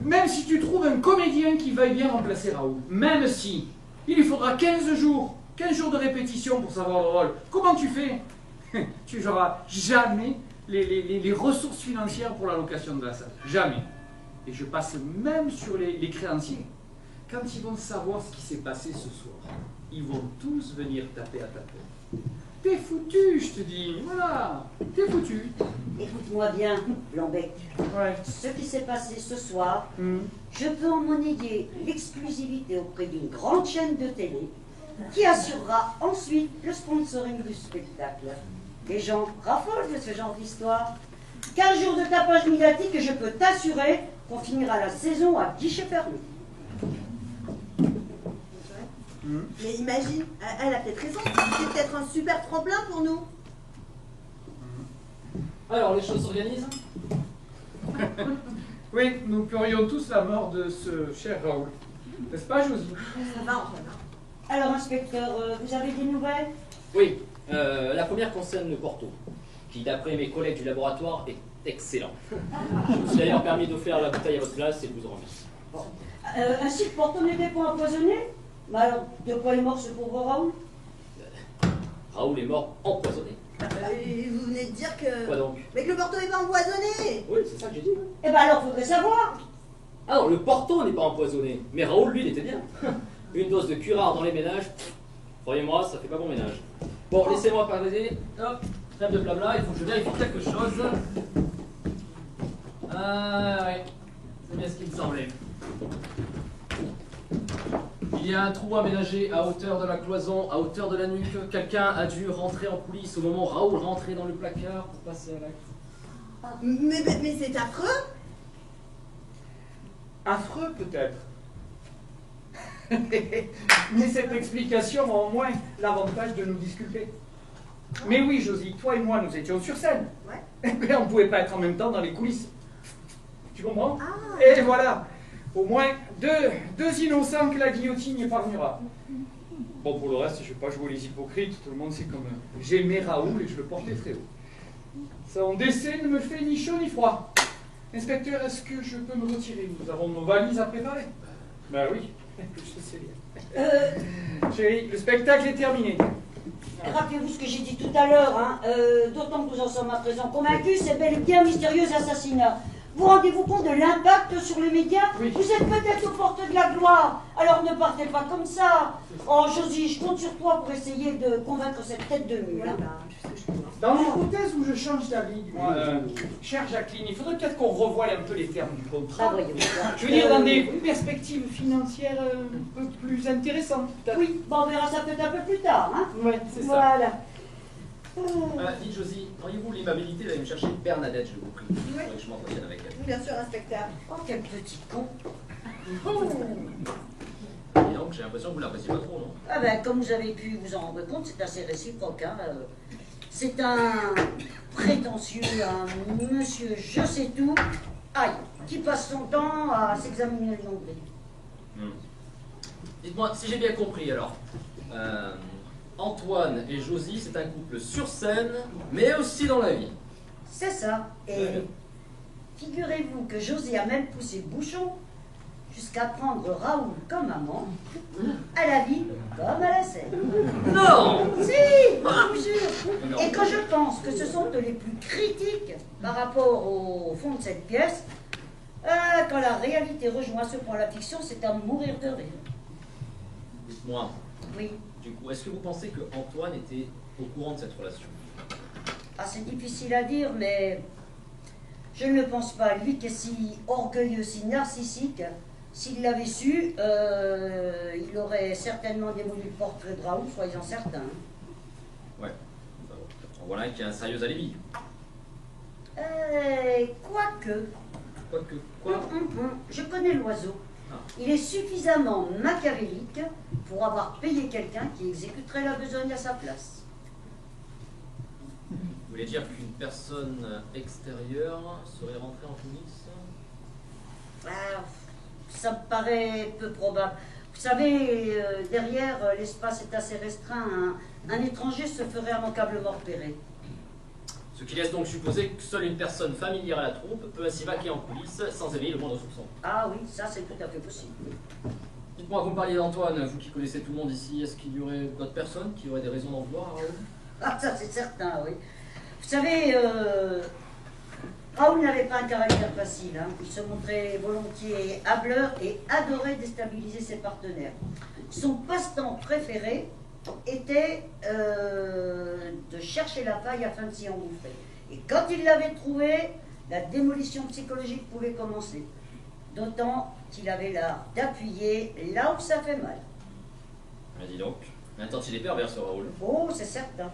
Même si tu trouves un comédien qui veuille bien remplacer Raoul, même si, il lui faudra 15 jours de répétition pour savoir le rôle. Comment tu fais? Tu n'auras jamais les ressources financières pour la location de la salle. Jamais. Et je passe même sur les créanciers. Quand ils vont savoir ce qui s'est passé ce soir, ils vont tous venir taper à ta porte. T'es foutu, je te dis, voilà, t'es foutu. Écoute-moi bien, Blanc-Bec. Ouais. Ce qui s'est passé ce soir, je peux en monnayer l'exclusivité auprès d'une grande chaîne de télé qui assurera ensuite le sponsoring du spectacle. Les gens raffolent de ce genre d'histoire. 15 jours de tapage médiatique et je peux t'assurer qu'on finira la saison à guichet fermé. Mais imagine, elle a peut-être raison, c'est peut-être un super tremplin pour nous. Alors, les choses s'organisent? Oui, nous pleurions tous la mort de ce cher Raoul. N'est-ce pas, Josie? Ça va, Antoine. Alors, inspecteur, vous avez des nouvelles? Oui, la première concerne le Porto, qui, d'après mes collègues du laboratoire, est excellent. Je me suis d'ailleurs permis d'offrir la bouteille à votre place et de vous en remercie. Ainsi que Porto n'était pas empoisonné? Mais alors, de quoi est mort ce pauvre Raoul? Raoul est mort empoisonné. Et vous venez de dire que... Quoi donc? Mais que le Porto n'est pas empoisonné. Oui, c'est ça que j'ai dit. Eh ben alors, faudrait savoir. Ah non, le Porto n'est pas empoisonné, mais Raoul, lui, il était bien. Une dose de curare dans les ménages, croyez-moi, ça fait pas bon ménage. Bon, laissez-moi parler. Hop, trêve de blabla, il faut que je vérifie quelque chose. Ah ouais, c'est bien ce qu'il me semblait. Il y a un trou aménagé à hauteur de la cloison, à hauteur de la nuque. Quelqu'un a dû rentrer en coulisses au moment où Raoul rentrait dans le placard pour passer à l'acte. Mais c'est affreux. Affreux peut-être. Mais cette explication a au moins l'avantage de nous disculper. Mais oui, Josie, toi et moi, nous étions sur scène. Ouais. Mais on ne pouvait pas être en même temps dans les coulisses. Tu comprends? Ah. Et voilà, au moins deux innocents que la guillotine épargnera. Bon, pour le reste, je ne vais pas jouer les hypocrites. Tout le monde sait comme j'aimais Raoul et je le portais très haut. Son décès ne me fait ni chaud ni froid. Inspecteur, est-ce que je peux me retirer? Nous avons nos valises à préparer. Ben oui, je sais bien. Chérie, le spectacle est terminé. Rappelez-vous ce que j'ai dit tout à l'heure, hein. D'autant que nous en sommes à présent convaincus, c'est bel et bien un mystérieux assassinat. Vous rendez-vous compte de l'impact sur les médias? Oui. Vous êtes peut-être aux portes de la gloire, alors ne partez pas comme ça. Oh Josie, je compte sur toi pour essayer de convaincre cette tête de mule. Hein. Dans l'hypothèse où je change d'avis, moi, chère Jacqueline, il faudrait peut-être qu'on revoie un peu les termes du contrat. Ah, voyons. Je veux dire, dans des perspectives financières un peu plus intéressantes, peut-être. Oui, bon, on verra ça peut-être un peu plus tard. Hein. Ouais, c'est ça. Voilà. Dites Josie, auriez-vous l'aimabilité d'aller me chercher Bernadette, je vous prie? Il Oui. faudrait que je m'entretienne avec elle. Bien sûr, inspecteur. Oh, quel petit con. Et donc, j'ai l'impression que vous l'appréciez pas trop, non? Ah ben, comme vous avez pu vous en rendre compte, c'est assez réciproque. Hein. C'est un prétentieux, un monsieur je sais tout, aïe, qui passe son temps à s'examiner le nombril. Dites-moi, si j'ai bien compris alors, Antoine et Josie, c'est un couple sur scène, mais aussi dans la vie. C'est ça. Et figurez-vous que Josie a même poussé le bouchon jusqu'à prendre Raoul comme amant, à la vie comme à la scène. Non! Si, je vous jure. Et quand je pense que ce sont les plus critiques par rapport au fond de cette pièce, quand la réalité rejoint à ce point la fiction, c'est à mourir de rire. Dites-moi, Oui. du coup, est-ce que vous pensez que Antoine était au courant de cette relation? Ah, c'est difficile à dire, mais je ne le pense pas. Lui qui est si orgueilleux, si narcissique, s'il l'avait su, il aurait certainement démoli le portrait de Raoul, soyez-en certains. Ouais. En voilà un qui a un sérieux alibi. Quoique, Quoi? je connais l'oiseau. Ah. Il est suffisamment machiavélique pour avoir payé quelqu'un qui exécuterait la besogne à sa place. Vous voulez dire qu'une personne extérieure serait rentrée en coulisses? Ah, ça me paraît peu probable. Vous savez, derrière, l'espace est assez restreint. Un étranger se ferait immanquablement repérer. Ce qui laisse donc supposer que seule une personne familière à la troupe peut ainsi vaquer en coulisses sans éveiller le moindre soupçon. Ah oui, ça c'est tout à fait possible. Dites-moi, vous me parliez d'Antoine, vous qui connaissez tout le monde ici, est-ce qu'il y aurait d'autres personnes qui auraient des raisons d'en vouloir à Raoul? Ah, ça c'est certain, oui. Vous savez, Raoul n'avait pas un caractère facile. Hein. Il se montrait volontiers hâbleur et adorait déstabiliser ses partenaires. Son passe-temps préféré était de chercher la faille afin de s'y engouffrer. Et quand il l'avait trouvée, la démolition psychologique pouvait commencer. D'autant qu'il avait l'art d'appuyer là où ça fait mal. Ah, dis donc, maintenant il est pervers ce Raoul. Oh, c'est certain.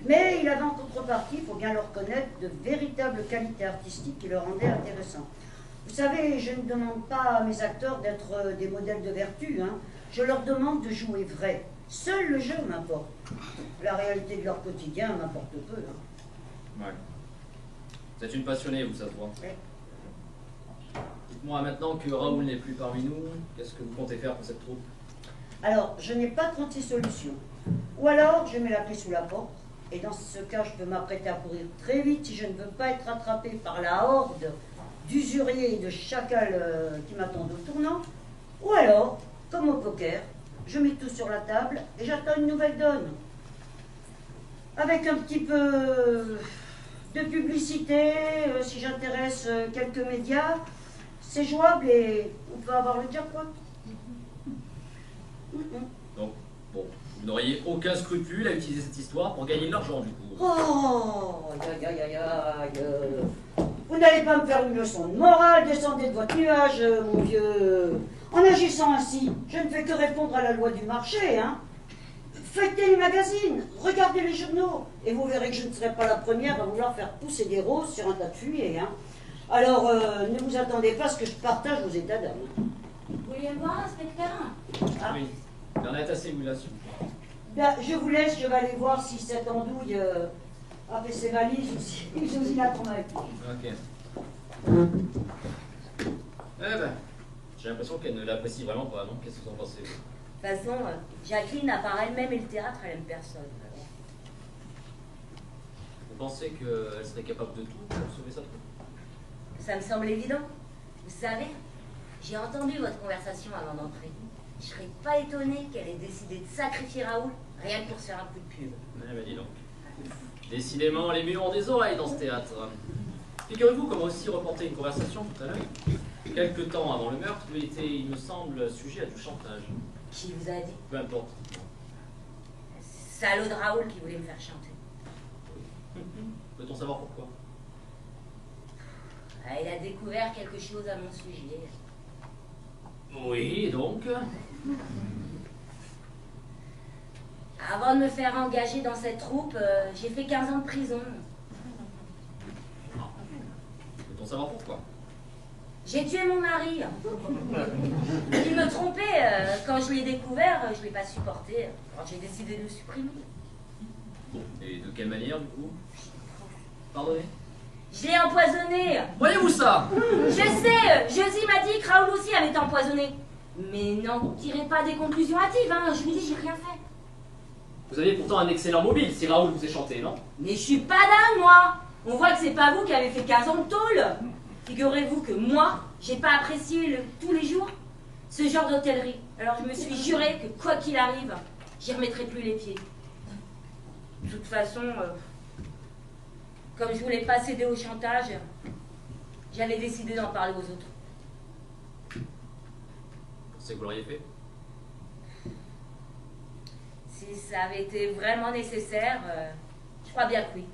Mais il avait en contrepartie, il faut bien le reconnaître, de véritables qualités artistiques qui le rendaient intéressant. Vous savez, je ne demande pas à mes acteurs d'être des modèles de vertu, hein. Je leur demande de jouer vrai. Seul le jeu m'importe. La réalité de leur quotidien m'importe peu. Hein. Ouais. Vous êtes une passionnée, vous, ça se voit. Ouais. Dites-moi, maintenant que Raoul n'est plus parmi nous, qu'est-ce que vous comptez faire pour cette troupe? Alors, je n'ai pas 36 solutions. Ou alors, je mets la clé sous la porte, et dans ce cas, je peux m'apprêter à courir très vite si je ne veux pas être rattrapé par la horde d'usuriers et de chacals qui m'attendent au tournant. Ou alors, comme au poker, je mets tout sur la table et j'attends une nouvelle donne. Avec un petit peu de publicité, si j'intéresse quelques médias, c'est jouable et on peut avoir le jackpot. Donc, bon, vous n'auriez aucun scrupule à utiliser cette histoire pour gagner de l'argent, du coup. Oh, aïe, aïe, aïe, aïe. Vous n'allez pas me faire une leçon de morale, descendez de votre nuage, mon vieux. En agissant ainsi, je ne fais que répondre à la loi du marché, hein. Feuilletez les magazines, regardez les journaux, et vous verrez que je ne serai pas la première à vouloir faire pousser des roses sur un tas de fumier, hein. Alors, ne vous attendez pas à ce que je partage vos états d'âme. Vous vouliez me voir, inspecteur? Ah. Oui, Bernadette a ses simulation. Ben, je vous laisse, je vais aller voir si cette andouille a fait ses valises ou si Josie la prend avec lui. Ok. Eh ben, j'ai l'impression qu'elle ne l'apprécie vraiment pas, non? Qu'est-ce que vous en pensez? De toute façon, Jacqueline, à part elle-même et le théâtre, elle aime personne. Alors. Vous pensez qu'elle serait capable de tout pour sauver sa troupe? Ça me semble évident. Vous savez, j'ai entendu votre conversation avant d'entrer. Je serais pas étonnée qu'elle ait décidé de sacrifier Raoul, rien que pour se faire un coup de pub. Eh ben dis donc. Décidément, les murs ont des oreilles dans ce théâtre. Figurez-vous qu'on m'a aussi reporté une conversation tout à l'heure. Quelque temps avant le meurtre, il était, il me semble, sujet à du chantage. Qui vous a dit? Peu importe. Salaud de Raoul qui voulait me faire chanter. Peut-on savoir pourquoi? Ah, il a découvert quelque chose à mon sujet. Oui, et donc? Avant de me faire engager dans cette troupe, j'ai fait 15 ans de prison. Peut-on savoir pourquoi? J'ai tué mon mari. Il me trompait. Quand je l'ai découvert, je ne l'ai pas supporté. Alors j'ai décidé de le supprimer. Bon, et de quelle manière, du coup? Pardonnez? Je l'ai empoisonné. Voyez-vous ça? Je sais, Josie m'a dit que Raoul aussi avait été empoisonné. Mais n'en tirez pas des conclusions hâtives, hein. Je lui dis, j'ai rien fait. Vous aviez pourtant un excellent mobile si Raoul vous est chanté, non? Mais je suis pas dingue, moi. On voit que c'est pas vous qui avez fait 15 ans de tôle. Figurez-vous que moi, j'ai pas apprécié tous les jours ce genre d'hôtellerie. Alors je me suis juré que quoi qu'il arrive, j'y remettrai plus les pieds. De toute façon, comme je voulais pas céder au chantage, j'avais décidé d'en parler aux autres. Vous pensez que vous l'auriez fait? Si ça avait été vraiment nécessaire, je crois bien que oui.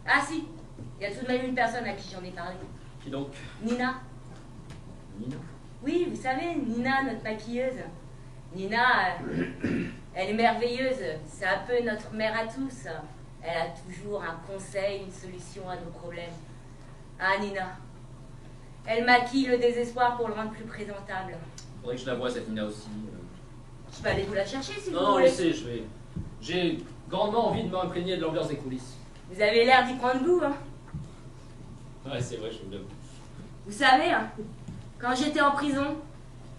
Ah si, il y a tout de même une personne à qui j'en ai parlé. Qui donc? Nina. Nina? Oui, vous savez, Nina, notre maquilleuse. Nina, elle est merveilleuse. C'est un peu notre mère à tous. Elle a toujours un conseil, une solution à nos problèmes. Ah, Nina. Elle maquille le désespoir pour le rendre plus présentable. Faudrait que je la voie, cette Nina aussi. Je vais aller vous la chercher si vous Non, voulez. laissez, je vais. J'ai grandement envie de m'imprégner de l'ambiance des coulisses. Vous avez l'air d'y prendre goût, hein. Ouais, c'est vrai, je vous le donne. Vous savez, hein, quand j'étais en prison,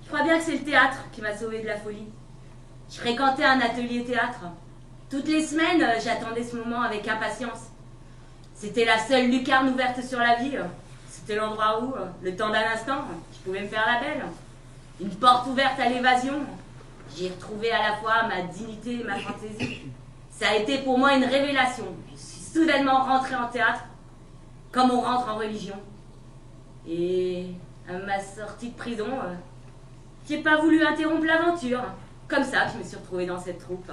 je crois bien que c'est le théâtre qui m'a sauvée de la folie. Je fréquentais un atelier théâtre. Toutes les semaines, j'attendais ce moment avec impatience. C'était la seule lucarne ouverte sur la vie. C'était l'endroit où, le temps d'un instant, je pouvais me faire la belle. Une porte ouverte à l'évasion. J'y ai retrouvé à la fois ma dignité et ma fantaisie. Ça a été pour moi une révélation. Je suis soudainement rentrée en théâtre, comme on rentre en religion. Et à ma sortie de prison, j'ai pas voulu interrompre l'aventure. Comme ça, je me suis retrouvée dans cette troupe.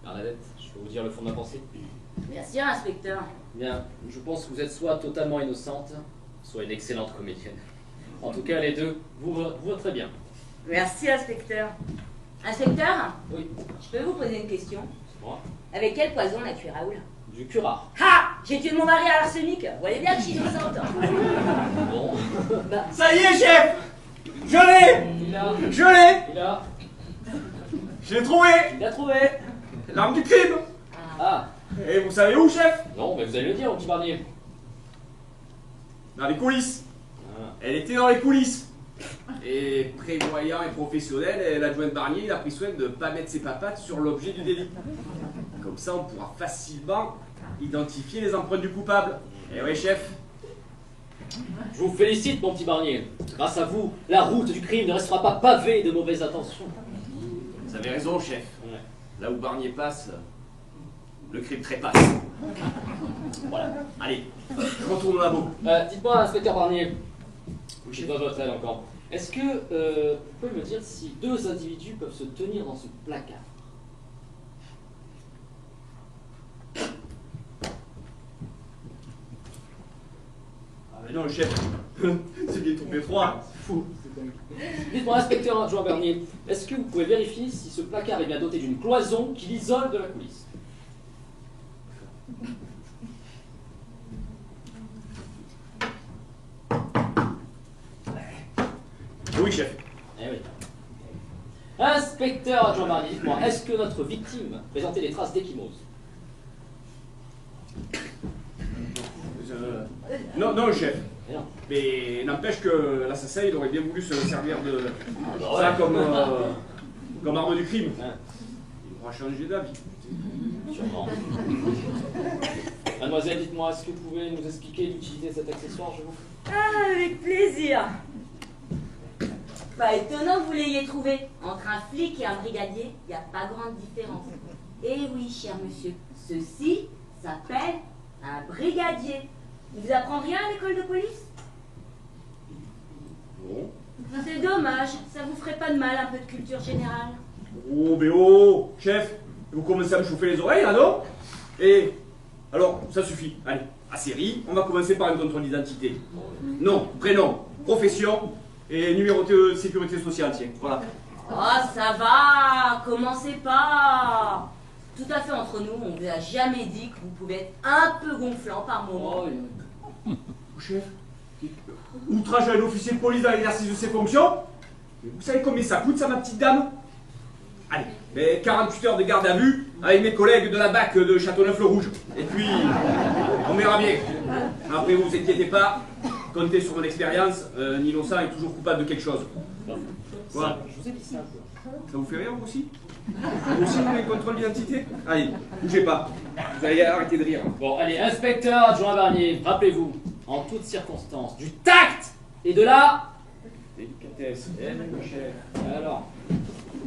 Bernadette, je peux vous dire le fond de ma pensée? Bien sûr, inspecteur. Bien, je pense que vous êtes soit totalement innocente, soit une excellente comédienne. En tout cas, les deux, vous très bien. Merci, inspecteur. Inspecteur? Oui. Je peux vous poser une question? C'est moi. Avec quel poison on a tué Raoul? Du curare. Ha! J'ai tué mon mari à l'arsenic. Vous voyez bien que je suis innocente. Bon. Ça y est, chef! Je l'ai! Il a. Je l'ai! Il a. Je l'ai trouvé! Il a trouvé. L'arme du crime! Ah. Et vous savez où, chef? Non, mais vous allez le dire, mon petit Barnier. Dans les coulisses. Ah. Elle était dans les coulisses. Et prévoyant et professionnel, l'adjoint Barnier il a pris soin de ne pas mettre ses papates sur l'objet du délit. Comme ça, on pourra facilement identifier les empreintes du coupable. Eh oui, chef. Je vous félicite, mon petit Barnier. Grâce à vous, la route du crime ne restera pas pavée de mauvaises intentions. Vous avez raison, chef. Ouais. Là où Barnier passe, le crime trépasse. Voilà. Allez, je retourne au labo. Dites-moi, inspecteur Barnier, je dois votre aide encore. Est-ce que vous pouvez me dire si deux individus peuvent se tenir dans ce placard? Ah mais non, le chef, C'est bien tombé froid. Fou. Dites-moi, inspecteur adjoint Bernier, est-ce que vous pouvez vérifier si ce placard est bien doté d'une cloison qui l'isole de la coulisse? Oui, chef. Eh oui. Inspecteur adjoint Bernier, dites-moi, est-ce que notre victime présentait des traces d'échymose? Non, non, chef. Eh non. Mais n'empêche que l'assassin, il aurait bien voulu se servir de bah ça ouais. comme arme du crime. Hein. Il aura changé d'avis. Sûrement. Mademoiselle, dites-moi, est-ce que vous pouvez nous expliquer l'utilité de cet accessoire, je vous prie? Ah, avec plaisir. Pas étonnant que vous l'ayez trouvé. Entre un flic et un brigadier, il n'y a pas grande différence. Eh oui, cher monsieur, ceci s'appelle un brigadier. Il vous apprend rien à l'école de police? Non. C'est dommage, ça vous ferait pas de mal, un peu de culture générale. Oh, mais oh, chef, vous commencez à me chauffer les oreilles, là, non? Et alors, ça suffit. Allez, à série, on va commencer par un contrôle d'identité. Nom, prénom, profession et numéro de sécurité sociale, tiens, voilà. Oh, ça va, commencez pas. Tout à fait entre nous, on vous a jamais dit que vous pouvez être un peu gonflant par moment. Chef, outrage à un officier de police dans l'exercice de ses fonctions? Mais vous savez combien ça coûte, ça, ma petite dame? Allez, mais 48 heures de garde à vue avec mes collègues de la BAC de Châteauneuf-le-Rouge. Et puis, on verra bien. Après, vous inquiétez pas, comptez sur mon expérience, un innocent est toujours coupable de quelque chose. Voilà. Je vous ai dit ça. Ça vous fait rire, vous aussi? Vous aussi, vous avez le contrôle d'identité? Allez, bougez pas. Vous allez arrêter de rire. Bon, allez, inspecteur adjoint Barnier, rappelez-vous, en toutes circonstances, du tact et de la délicatesse. Eh, mon chef. Alors,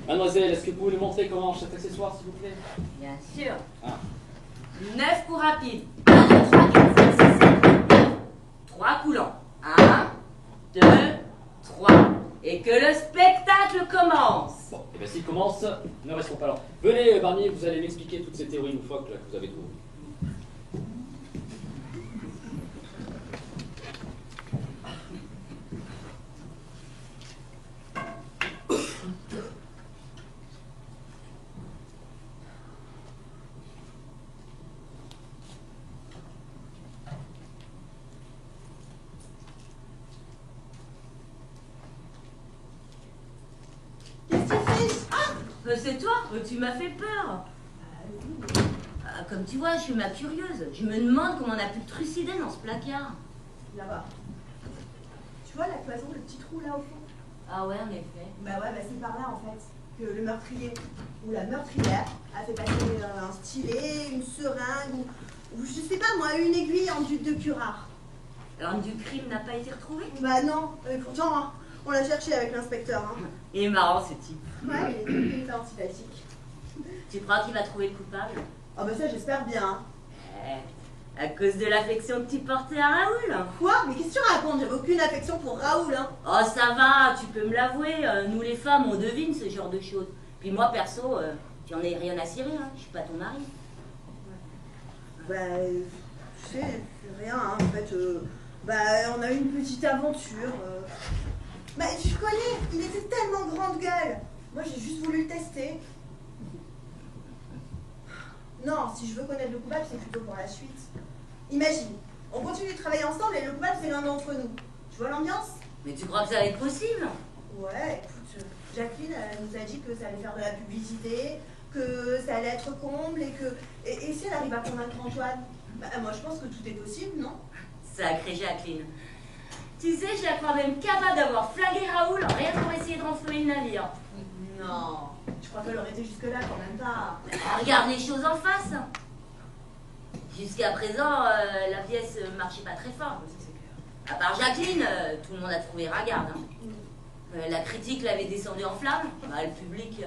mademoiselle, est-ce que vous pouvez nous montrer comment marche cet accessoire, s'il vous plaît? Bien sûr. Ah. 9 coups rapides. 1, 2, 3, 4, 5, 6, 7, 3 coulants. 1, 2, 3. Et que le spectacle commence. Bon, et bien s'il commence, ne restons pas là. Venez, Barnier, vous allez m'expliquer toutes ces théories une fois que vous avez trouvé. C'est toi, tu m'as fait peur. Comme tu vois, je suis ma curieuse. Je me demande comment on a pu te trucider dans ce placard. Là-bas. Tu vois la cloison, le petit trou là au fond? Ah ouais, en effet. Bah ouais, c'est par là en fait que le meurtrier ou la meurtrière a fait passer un stylet, une seringue ou je sais pas moi, une aiguille en duc de curare. L'arme du crime n'a pas été retrouvée? Bah non, pourtant hein, on l'a cherché avec l'inspecteur. Hein. Il est marrant ce type. Ouais, il est antipathique. Tu crois qu'il va trouver le coupable? Ah bah ça j'espère bien. À cause de l'affection que tu portais à Raoul. Quoi? Mais qu'est-ce que tu racontes? J'avais aucune affection pour Raoul, hein. Oh ça va, tu peux me l'avouer, nous les femmes on devine ce genre de choses. Puis moi perso, j'en ai rien à cirer, hein. Je suis pas ton mari. Bah, tu sais, rien, hein. En fait, bah on a eu une petite aventure. Bah tu connais, il était tellement grande gueule. Moi j'ai juste voulu le tester. Non, si je veux connaître le coupable, c'est plutôt pour la suite. Imagine, on continue de travailler ensemble et le coupable c'est l'un d'entre nous. Tu vois l'ambiance? Mais tu crois que ça va être possible? Ouais, écoute, Jacqueline elle nous a dit que ça allait faire de la publicité, que ça allait être comble et que... Et si elle arrive à convaincre Antoine? Bah moi je pense que tout est possible, non? Sacrée Jacqueline. Tu sais, je la crois même capable d'avoir flagué Raoul rien pour essayer de renflouer le navire. Non, je crois qu'elle aurait été jusque-là quand même pas. Regarde les choses en face. Jusqu'à présent, la pièce marchait pas très fort. À part Jacqueline, tout le monde a trouvé ragarde. Hein. La critique l'avait descendue en flammes. Bah, le public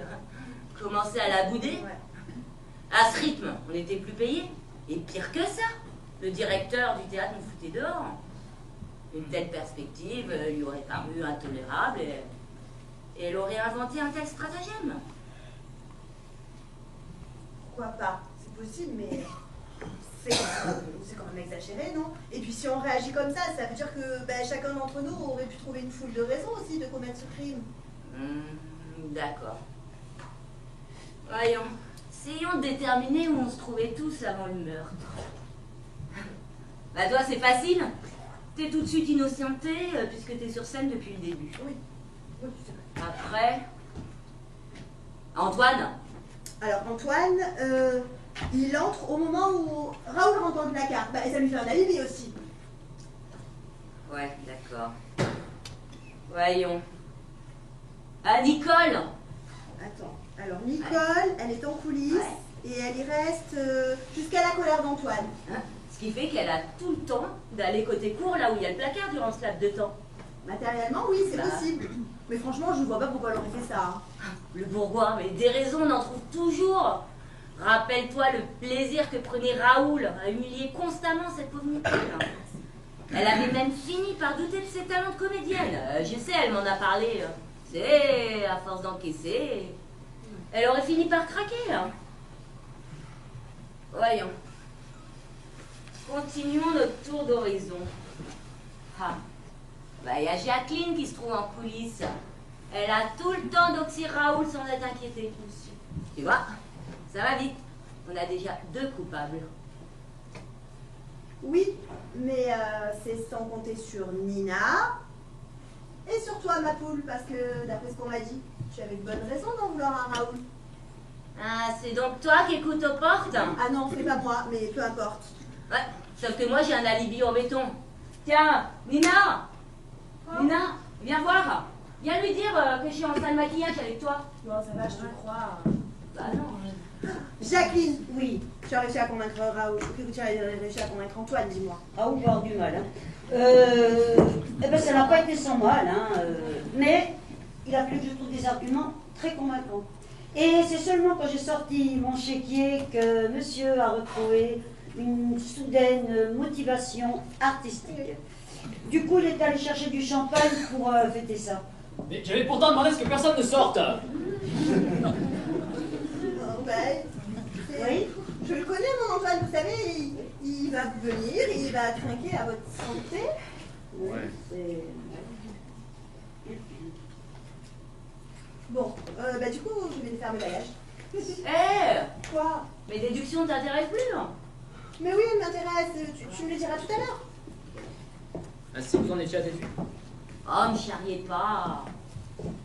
commençait à la bouder. Ouais. À ce rythme, on n'était plus payés. Et pire que ça, le directeur du théâtre nous foutait dehors. Une telle perspective lui aurait paru intolérable et elle aurait inventé un tel stratagème. Pourquoi pas? C'est possible, mais C'est quand même exagéré, non? Et puis si on réagit comme ça veut dire que chacun d'entre nous aurait pu trouver une foule de raisons aussi de commettre ce crime. D'accord. Voyons, essayons de déterminer où on se trouvait tous avant le meurtre. Bah toi c'est facile. T'es tout de suite innocenté puisque t'es sur scène depuis le début. Oui, c'est vrai. Après... Antoine? Alors Antoine, il entre au moment où Raoul rentre dans le placard. Et ça lui fait un alibi aussi. Ouais, d'accord. Voyons. Ah, Nicole! Attends, alors Nicole, elle est en coulisses et elle y reste jusqu'à la colère d'Antoine. Hein? Ce qui fait qu'elle a tout le temps d'aller côté cour, là où il y a le placard durant ce laps de temps. Matériellement, oui, c'est possible. Mais franchement, je ne vois pas pourquoi elle aurait fait ça. Le bourgeois, mais des raisons, on en trouve toujours. Rappelle-toi le plaisir que prenait Raoul à humilier constamment cette pauvre Nicole. Elle avait même fini par douter de ses talents de comédienne. Je sais, elle m'en a parlé. C'est à force d'encaisser, elle aurait fini par craquer. Voyons. Continuons notre tour d'horizon. Il y a Jacqueline qui se trouve en coulisses. Elle a tout le temps d'oxyre Raoul sans être inquiétée. Tu vois, ça va vite. On a déjà 2 coupables. Oui, mais c'est sans compter sur Nina et sur toi, ma poule, parce que d'après ce qu'on m'a dit, tu avais de bonnes raisons d'en vouloir à Raoul. Ah, c'est donc toi qui écoutes aux portes? Ah non, c'est pas moi, mais peu importe. Ouais, sauf que moi j'ai un alibi en béton. Tiens, Nina! Nina, viens voir. Viens lui dire que je suis en salle de maquillage avec toi. Non, ça va, je te crois. Bah non. Jacqueline, oui, tu as réussi à convaincre Raoul. Tu as réussi à convaincre Antoine, dis-moi. Raoul va avoir du mal. Ça n'a pas été sans mal, mais il a fallu que je trouve des arguments très convaincants. Et c'est seulement quand j'ai sorti mon chéquier que monsieur a retrouvé une soudaine motivation artistique. Du coup, il est allé chercher du champagne pour fêter ça. Mais j'avais pourtant demandé à ce que personne ne sorte. Oui. Je le connais, mon Antoine, vous savez, il va venir, il va trinquer à votre santé. Ouais. Bon, du coup, je vais faire mes bagages. Quoi? Mes déductions t'intéressent plus? Mais oui, elles m'intéressent. Tu me le diras tout à l'heure. Ainsi, vous en étiez déduit? Oh, me charriez pas.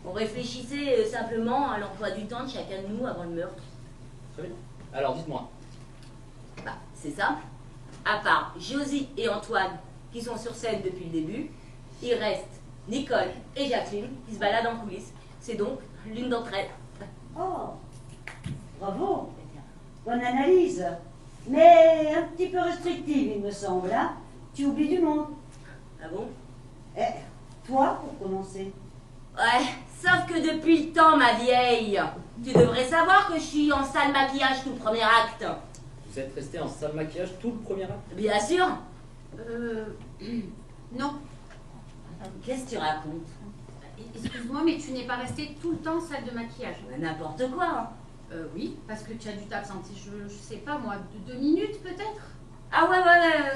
On réfléchissait simplement à l'emploi du temps de chacun de nous avant le meurtre. Très bien. Alors, dites-moi. C'est simple. À part Josie et Antoine, qui sont sur scène depuis le début, il reste Nicole et Jacqueline, qui se baladent en coulisses. C'est donc l'une d'entre elles. Oh, bravo. Bonne analyse. Mais un petit peu restrictive, il me semble, hein? Tu oublies du monde. Ah bon? Toi, pour commencer. Ouais, sauf que depuis le temps, ma vieille, tu devrais savoir que je suis en salle maquillage tout le premier acte. Vous êtes resté en salle maquillage tout le premier acte? Bien sûr. Non. Qu'est-ce que tu racontes? Excuse-moi, mais tu n'es pas resté tout le temps en salle de maquillage. N'importe quoi. Oui, parce que tu as dû t'absenter, je sais pas moi, 2 minutes peut-être? Ah ouais,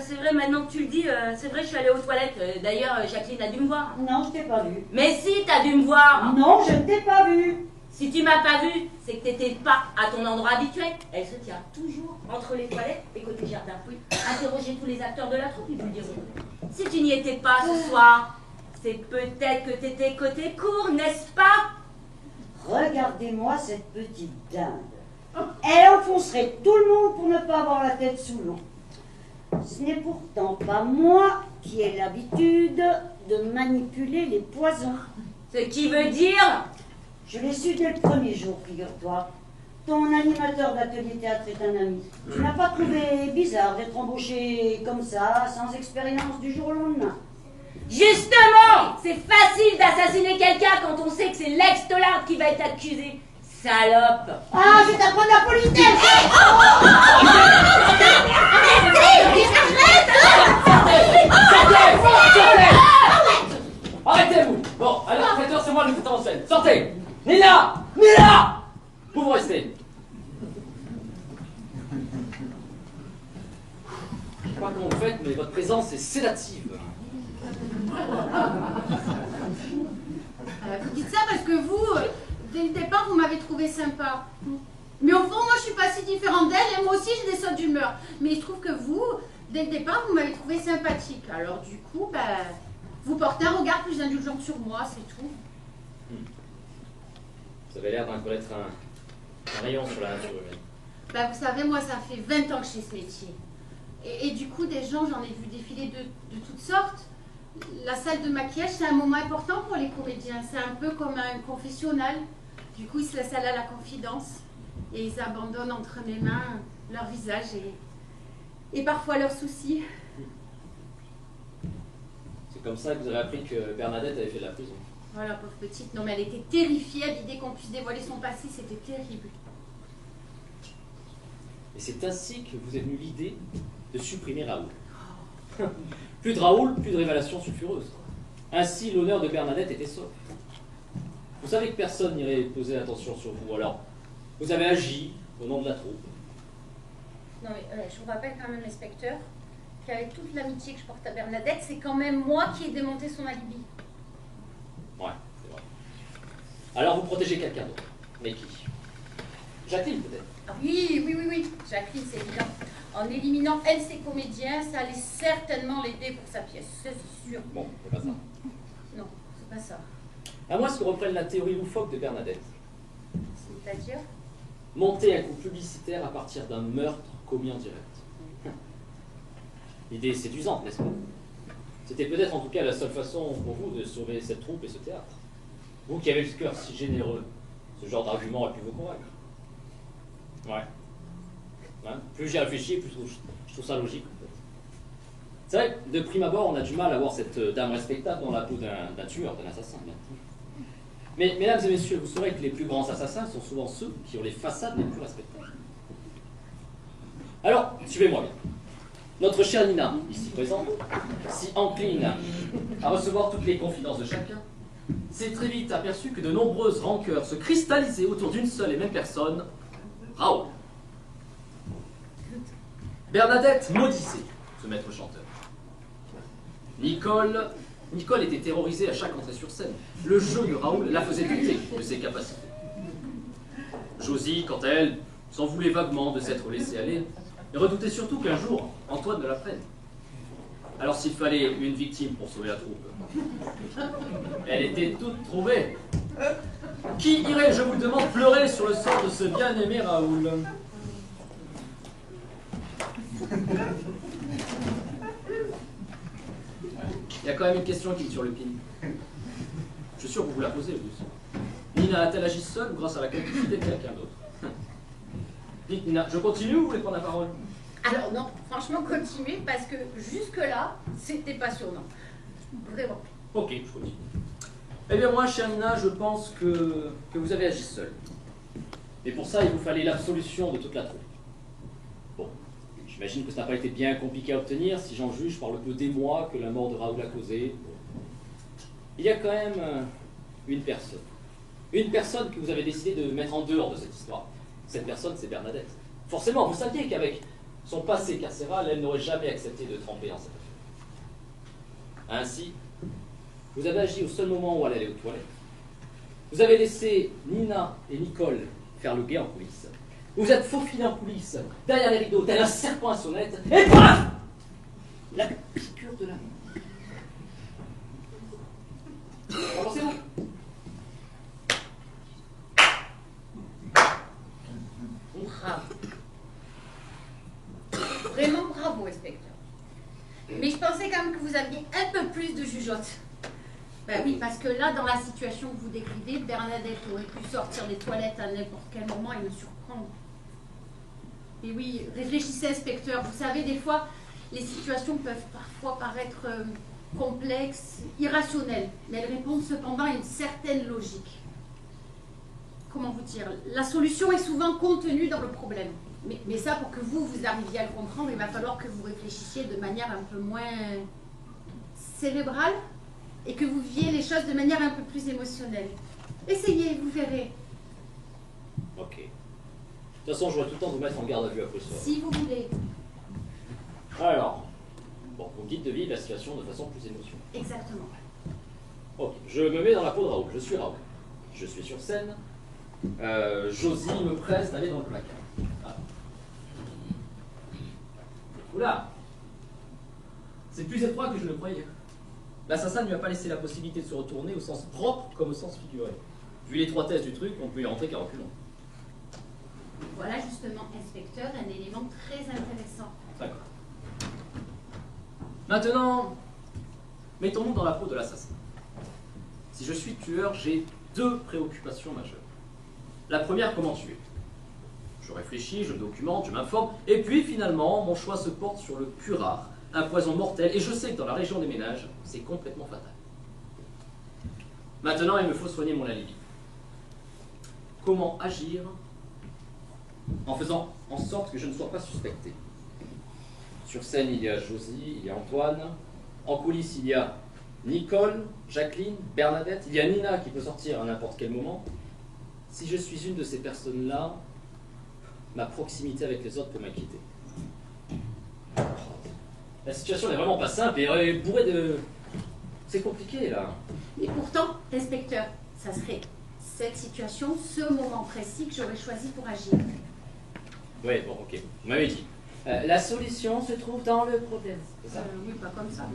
c'est vrai, maintenant que tu le dis, c'est vrai, je suis allée aux toilettes. D'ailleurs, Jacqueline a dû me voir. Non, je t'ai pas vu. Mais si, t'as dû me voir. Non, je ne t'ai pas vu. Si tu m'as pas vu, c'est que t'étais pas à ton endroit habituel. Elle se tient toujours entre les toilettes et côté jardin. Oui. Interrogez tous les acteurs de la troupe, ils vous le diront. Si tu n'y étais pas ce soir, c'est peut-être que t'étais côté cour, n'est-ce pas? Regardez-moi cette petite dinde. Elle enfoncerait tout le monde pour ne pas avoir la tête sous l'eau. Ce n'est pourtant pas moi qui ai l'habitude de manipuler les poisons. Ce qui veut dire... Je l'ai su dès le premier jour, figure-toi. Ton animateur d'atelier théâtre est un ami. Tu n'as pas trouvé bizarre d'être embauché comme ça, sans expérience du jour au lendemain? Justement, c'est facile d'assassiner quelqu'un quand on sait que c'est l'ex-Tollard qui va être accusé. Salope. Ah, je t'apprends la politesse. Arrêtez-vous! Bon, alors, traiteur, c'est moi le metteur en scène. Sortez! Nina! Nina! Vous restez. Vous dites ça parce que vous, dès le départ, vous m'avez trouvé sympa. Mais au fond, moi, je suis pas si différente d'elle et moi aussi, j'ai des sautes d'humeur. Mais il se trouve que vous, dès le départ, vous m'avez trouvé sympathique. Alors du coup, ben, vous portez un regard plus indulgent sur moi, c'est tout. Vous avez l'air d'en connaître un rayon sur la nature humaine. Ben, vous savez, moi, ça fait 20 ans que je fais ce métier. Et du coup, des gens, j'en ai vu défiler de toutes sortes. La salle de maquillage, c'est un moment important pour les comédiens. C'est un peu comme un confessionnal. Du coup, ils se laissent aller à la confidence. Et ils abandonnent entre mes mains leur visage et parfois leurs soucis. C'est comme ça que vous avez appris que Bernadette avait fait de la prison. Oh, la pauvre petite. Non, mais elle était terrifiée à l'idée qu'on puisse dévoiler son passé. C'était terrible. Et c'est ainsi que vous est venue l'idée de supprimer Raoul. Plus de Raoul, plus de révélations sulfureuses. Ainsi, l'honneur de Bernadette était sauf. Vous savez que personne n'irait poser attention sur vous, alors vous avez agi au nom de la troupe. Non, mais je vous rappelle quand même, inspecteur, qu'avec toute l'amitié que je porte à Bernadette, c'est quand même moi qui ai démonté son alibi. Ouais, c'est vrai. Alors vous protégez quelqu'un d'autre. Mais qui? Jacqueline, peut-être? Ah oui, Jacqueline, c'est évident. En éliminant, elle, ses comédiens, ça allait certainement l'aider pour sa pièce, c'est sûr. Bon, c'est pas ça. Non, c'est pas ça. À moins que reprenne la théorie loufoque de Bernadette. C'est-à-dire? Monter un coup publicitaire à partir d'un meurtre commis en direct. L'idée est séduisante, n'est-ce pas? C'était peut-être en tout cas la seule façon pour vous de sauver cette troupe et ce théâtre. Vous qui avez le cœur si généreux, ce genre d'argument aurait pu vous convaincre. Ouais. Hein? Plus j'y réfléchis, plus je trouve ça logique. En fait. C'est vrai que de prime abord, on a du mal à voir cette dame respectable dans la peau d'un tueur, d'un assassin. Mais mesdames et messieurs, vous saurez que les plus grands assassins sont souvent ceux qui ont les façades les plus respectables. Alors, suivez-moi bien. Notre chère Nina, ici présente, si encline à recevoir toutes les confidences de chacun, s'est très vite aperçu que de nombreuses rancœurs se cristallisaient autour d'une seule et même personne, Raoul. Bernadette maudissait ce maître chanteur. Nicole était terrorisée à chaque entrée sur scène. Le jeu de Raoul la faisait douter de ses capacités. Josie, quant à elle, s'en voulait vaguement de s'être laissée aller, et redoutait surtout qu'un jour, Antoine ne la prenne. Alors s'il fallait une victime pour sauver la troupe, elle était toute trouvée. Qui irait, je vous le demande, pleurer sur le sort de ce bien-aimé Raoul? Il y a quand même une question qui me turlupine. Je suis sûr que vous vous la posez, vous. Nina a-t-elle agi seule ou grâce à la complicité de quelqu'un d'autre? Dites, Nina, je continue ou vous voulez prendre la parole? Alors non, franchement, continuez, parce que jusque-là, c'était passionnant. Vraiment. Ok, je continue. Eh bien moi, chère Nina, je pense que vous avez agi seule. Et pour ça, il vous fallait l'absolution de toute la troupe. Bon, j'imagine que ça n'a pas été bien compliqué à obtenir, si j'en juge par le peu d'émoi que la mort de Raoul a causé. Il y a quand même une personne. Une personne que vous avez décidé de mettre en dehors de cette histoire. Cette personne, c'est Bernadette. Forcément, vous saviez qu'avec son passé carcéral, elle n'aurait jamais accepté de tremper en cette affaire. Ainsi, vous avez agi au seul moment où elle allait aux toilettes. Vous avez laissé Nina et Nicole faire le guet en coulisses. Vous êtes faufilé en coulisses, derrière les rideaux, tel un serpent à sonnette, et paf! La piqûre de la mort. Qu'en pensez-vous? Bravo. Vraiment bravo, inspecteur. Mais je pensais quand même que vous aviez un peu plus de jugeote. Ben oui, parce que là, dans la situation que vous décrivez, Bernadette aurait pu sortir des toilettes à n'importe quel moment et me surprendre. Et oui, réfléchissez, inspecteur. Vous savez, des fois, les situations peuvent parfois paraître complexes, irrationnelles, mais elles répondent cependant à une certaine logique. Comment vous dire? La solution est souvent contenue dans le problème. Mais ça, pour que vous arriviez à le comprendre, il va falloir que vous réfléchissiez de manière un peu moins cérébrale et que vous viviez les choses de manière un peu plus émotionnelle. Essayez, vous verrez. Ok. De toute façon, je vais tout le temps vous mettre en garde à vue après ça. Si vous voulez. Alors, Bon, mon guide de vie la situation de façon plus émotionnelle. Exactement. Ok, je me mets dans la peau de Raoul. Je suis Raoul. Je suis sur scène. Josie me presse d'aller dans le placard. Ah. Oula! C'est plus étroit que je le croyais. L'assassin ne lui a pas laissé la possibilité de se retourner au sens propre comme au sens figuré. Vu l'étroitesse du truc, on peut y rentrer qu'à reculons. Voilà justement, inspecteur, un élément très intéressant. D'accord. Maintenant, mettons-nous dans la peau de l'assassin. Si je suis tueur, j'ai deux préoccupations majeures. La première, comment tuer? Je réfléchis, je documente, je m'informe, et puis finalement, mon choix se porte sur le curare, un poison mortel, et je sais que dans la région des ménages, c'est complètement fatal. Maintenant, il me faut soigner mon alibi. Comment agir en faisant en sorte que je ne sois pas suspecté? Sur scène, il y a Josie, il y a Antoine. En coulisses, il y a Nicole, Jacqueline, Bernadette. Il y a Nina qui peut sortir à n'importe quel moment. Si je suis une de ces personnes-là, ma proximité avec les autres peut m'inquiéter. La situation n'est vraiment pas simple et bourrée de... C'est compliqué, là. Et pourtant, inspecteur, ça serait cette situation, ce moment précis que j'aurais choisi pour agir. Oui, bon, ok. Vous m'avez dit. La solution se trouve dans le problème, c'est ça? Oui, pas comme ça.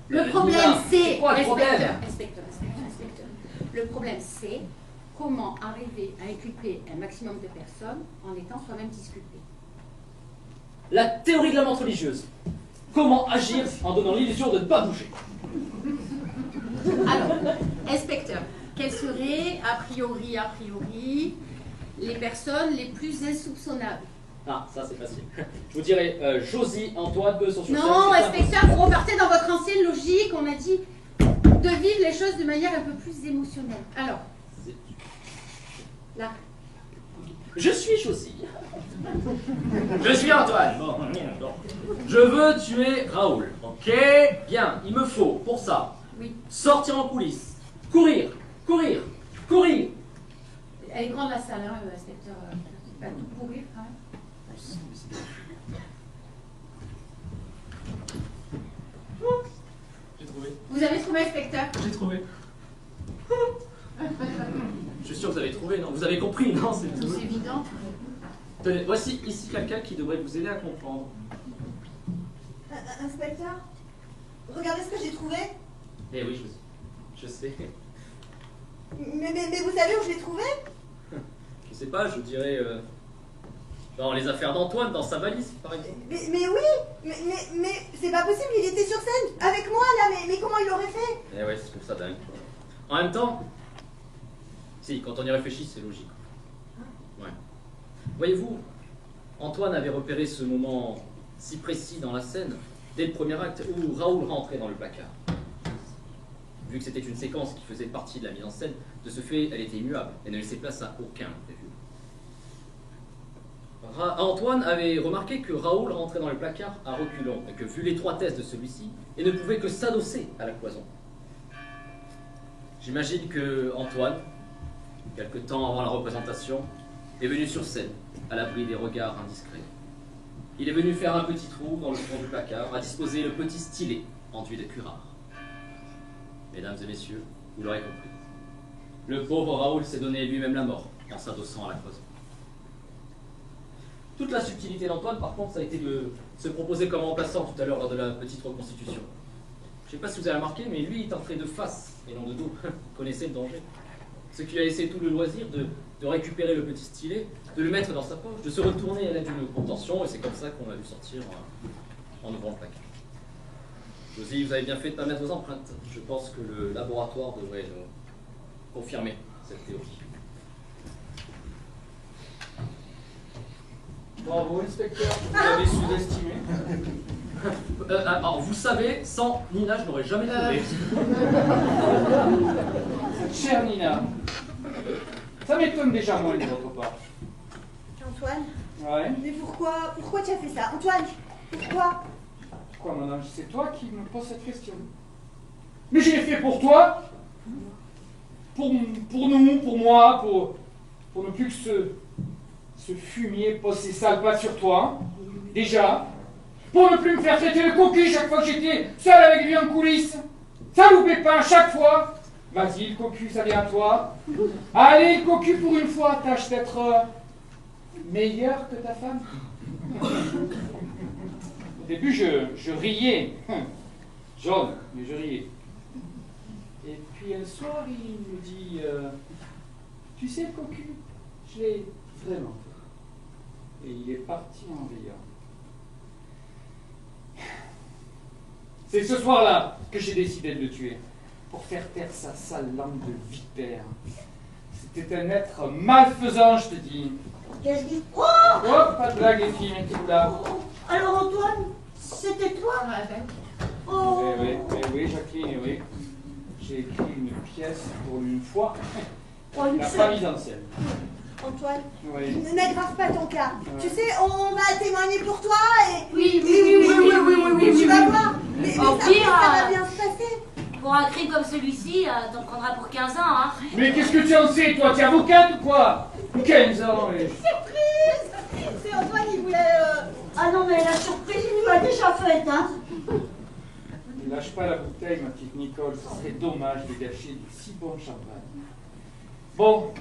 Le problème, c'est... quoi le problème? Inspecteur. Le problème, c'est comment arriver à inculper un maximum de personnes en étant soi-même disculpé. La théorie de la menthe religieuse. Comment agir en donnant l'illusion de ne pas bouger? Alors, inspecteur, quelles seraient, a priori, les personnes les plus insoupçonnables? Ah, ça c'est facile. Je vous dirais, Josie, Antoine, eux sont sur scène. Non, inspecteur, vous repartez dans votre ancienne logique, on a dit de vivre les choses de manière un peu plus émotionnelle. Alors, là. Je suis Josie. Je suis Antoine. Bon. Je veux tuer Raoul. Ok? Bien, il me faut, pour ça, sortir en coulisses, courir. Elle est grande la salle, hein, inspecteur. Pas tout courir, quand même. J'ai trouvé. Vous avez trouvé, inspecteur? J'ai trouvé. Je suis sûr que vous avez trouvé, non? Vous avez compris, non? C'est évident. Tenez, voici ici quelqu'un qui devrait vous aider à comprendre. Inspecteur, regardez ce que j'ai trouvé. Eh oui, je sais. Mais vous savez où je l'ai trouvé? Je sais pas, je vous dirais... dans les affaires d'Antoine, dans sa valise, par exemple. Mais oui, mais c'est pas possible, il était sur scène, avec moi là, mais comment il aurait fait? Eh ouais, je trouve ça dingue. En même temps, si, quand on y réfléchit, c'est logique. Ouais. Voyez-vous, Antoine avait repéré ce moment si précis dans la scène, dès le premier acte, où Raoul rentrait dans le placard. Vu que c'était une séquence qui faisait partie de la mise en scène, de ce fait, elle était immuable et ne laissait place à aucun imprévu. Antoine avait remarqué que Raoul rentrait dans le placard à reculons, et que vu l'étroitesse de celui-ci, il ne pouvait que s'adosser à la cloison. J'imagine que Antoine, quelque temps avant la représentation, est venu sur scène, à l'abri des regards indiscrets. Il est venu faire un petit trou dans le fond du placard, à disposer le petit stylet enduit de curare. Mesdames et messieurs, vous l'aurez compris. Le pauvre Raoul s'est donné lui-même la mort en s'adossant à la cloison. Toute la subtilité d'Antoine, par contre, ça a été de se proposer comme remplaçant tout à l'heure lors de la petite reconstitution. Je ne sais pas si vous avez remarqué, mais lui, il est entré de face et non de dos. Il connaissait le danger. Ce qui lui a laissé tout le loisir de récupérer le petit stylet, de le mettre dans sa poche, de se retourner à l'aide d'une contention, et c'est comme ça qu'on l'a vu sortir en ouvrant le placard. Josie, vous avez bien fait de ne pas mettre vos empreintes. Je pense que le laboratoire devrait confirmer cette théorie. Bravo, inspecteur, vous l'avez sous-estimé. Alors, vous savez, sans Nina, je n'aurais jamais trouvé. Chère Nina, ça m'étonne déjà moins de votre part. Antoine? Ouais. Mais pourquoi tu as fait ça? Antoine, pourquoi? Pourquoi, mon ange? C'est toi qui me poses cette question. Mais je l'ai fait pour toi, pour nous, pour moi, pour ne plus que Ce fumier pose ses sales pattes sur toi, hein. Déjà, pour ne plus me faire traiter de cocu chaque fois que j'étais seul avec lui en coulisses. Ça loupait pas chaque fois. Vas-y, le cocu, ça vient à toi. Allez, le cocu, pour une fois, tâche d'être meilleur que ta femme. Au début, je riais. Jaune, mais je riais. Et puis un soir, il me dit tu sais, le cocu, je l'ai vraiment fait. Et il est parti en riant. C'est ce soir-là que j'ai décidé de le tuer, pour faire taire sa sale langue de vipère. C'était un être malfaisant, je te dis. Qu'est-ce qu'il... Oh, Oh, pas de blague, les filles, mettez-vous là. alors Antoine, c'était toi? Ah, ben, Oh, Oui, Jacqueline, oui. J'ai écrit une pièce pour une fois. oh, une La seule. pas mise en scène. Antoine, Oui. n'aggrave pas ton cas. Ouais. Tu sais, on va témoigner pour toi et... Oui, Tu vas voir. Mais Au ça, pire, ça va bien se passer. Pour un crime comme celui-ci, t'en prendras pour 15 ans, hein. Mais qu'est-ce que tu en sais, toi? T'es avocate ou quoi? 15 ans, oui. Surprise! C'est Antoine qui voulait... Ah non, mais la surprise, il nous l'a déjà faite, hein. Ne lâche pas la bouteille, ma petite Nicole. Ce serait dommage de gâcher du si bon champagne. Bon,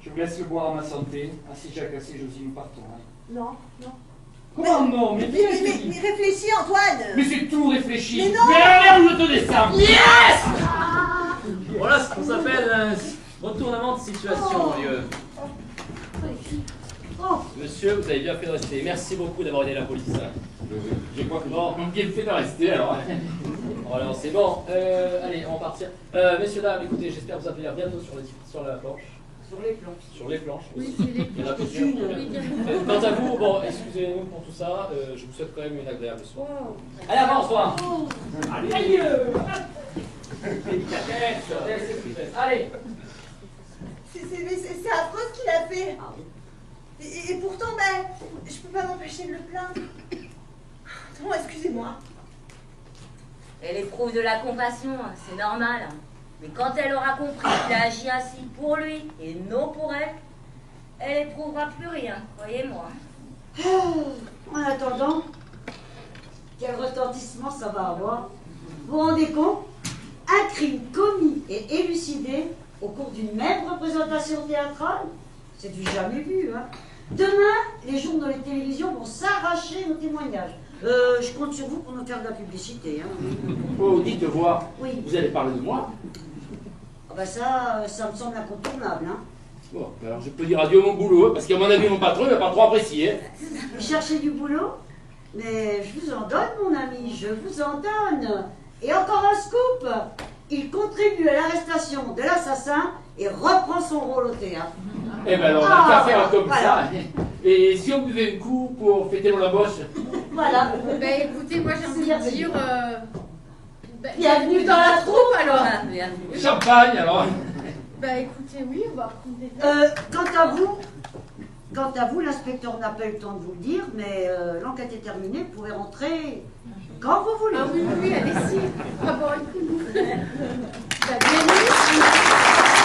je vous laisse le boire à ma santé. Assez Jacques, assez Josie, nous partons. Hein. Non, non. Comment non? Mais viens, je te Mais dis. réfléchis, Antoine. Mais c'est tout réfléchi. Mais non. Mais allez, on te descend. Voilà ce qu'on s'appelle un retournement de situation, vieux. Oh, Monsieur, vous avez bien fait de rester. Merci beaucoup d'avoir aidé la police. Je crois que Bon. on bien fait de rester alors. Voilà, c'est bon. Allez, on va partir. Messieurs, dames, écoutez, j'espère vous appeler bientôt sur la planche. sur les planches. Sur les planches. oui, c'est les... Il y en a plusieurs. Quant à vous, bon, excusez-nous pour tout ça. Je vous souhaite quand même une agréable soirée. Allez, avance, toi. Allez, délicatesse. Allez. C'est affreux ce qu'il a fait. Et pourtant, ben, je peux pas m'empêcher de le plaindre. Non, excusez-moi. Elle éprouve de la compassion, c'est normal. Mais quand elle aura compris qu'il a agi ainsi pour lui et non pour elle, elle éprouvera plus rien, croyez-moi. En attendant, quel retentissement ça va avoir? Vous vous rendez compte? Un crime commis et élucidé au cours d'une même représentation théâtrale? C'est du jamais vu, hein. Demain, les journaux et les télévisions vont s'arracher nos témoignages. Je compte sur vous pour nous faire de la publicité, hein. Oh, dites voir. Oui. Vous allez parler de moi? Ah bah ça me semble incontournable, hein. Bon, alors je peux dire adieu à mon boulot, parce qu'à mon avis, mon patron ne va pas trop apprécier. Vous cherchez du boulot? Mais je vous en donne, mon ami, je vous en donne. Et encore un scoop. Il contribue à l'arrestation de l'assassin et reprend son rôle au théâtre. Eh ben alors, on a qu'à faire Ah, comme voilà. ça. Et si on buvait un coup pour fêter mon embauche? Voilà. Ben écoutez, moi j'ai envie de dire... ben, Bienvenue dans la troupe, alors. Ah, bienvenue. Champagne alors. Ben écoutez, oui, on va prendre des... Quant à vous, l'inspecteur n'a pas eu le temps de vous le dire, mais l'enquête est terminée, vous pouvez rentrer quand vous voulez. Ah oui, oui, allez-y. On va boire une coupe. Ben, bienvenue.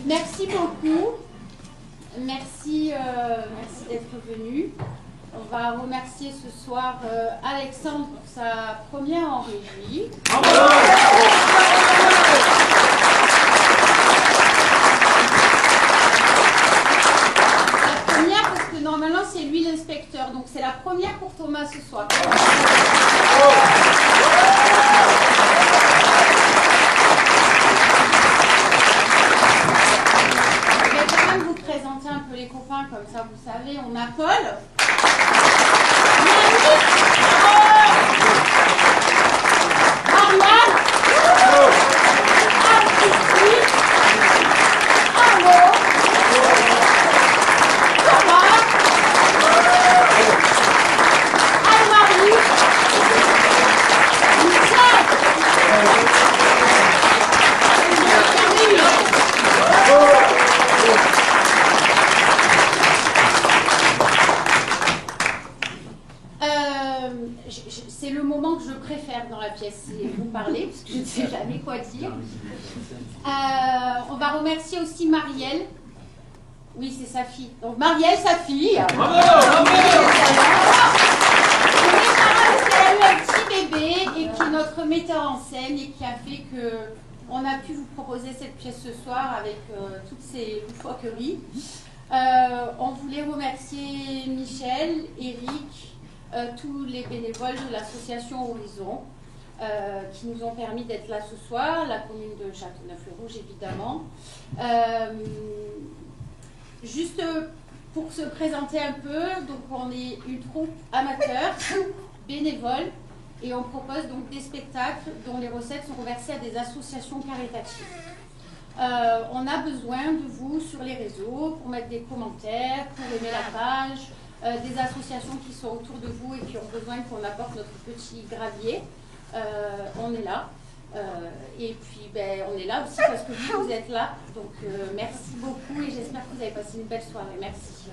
Merci beaucoup. Merci d'être venu. On va remercier ce soir Alexandre pour sa première en régie. La première parce que normalement c'est lui l'inspecteur, donc c'est la première pour Thomas ce soir. Je vais quand même vous présenter un peu les copains, comme ça vous savez. On a Paul. Marianne. Artistique. Arnaud. Thomas. Anne-Marie. Michel. C'est le moment que je préfère dans la pièce, c'est vous parler, parce que je ne sais jamais quoi dire. On va remercier aussi Marielle. Oui, c'est sa fille. Donc Marielle, sa fille. Bravo, bravo. Elle a eu un petit bébé et qui est notre metteur en scène et qui a fait qu'on a pu vous proposer cette pièce ce soir avec toutes ces loufoqueries. On voulait remercier Michel, Eric, tous les bénévoles de l'association Horizon qui nous ont permis d'être là ce soir, la commune de Châteauneuf-le-Rouge évidemment. Juste pour se présenter un peu, donc on est une troupe amateur, bénévole, et on propose donc des spectacles dont les recettes sont reversées à des associations caritatives. On a besoin de vous sur les réseaux pour mettre des commentaires, pour aimer la page, des associations qui sont autour de vous et qui ont besoin qu'on apporte notre petit gravier. On est là. Et puis on est là aussi parce que vous êtes là. Donc merci beaucoup et j'espère que vous avez passé une belle soirée. Merci.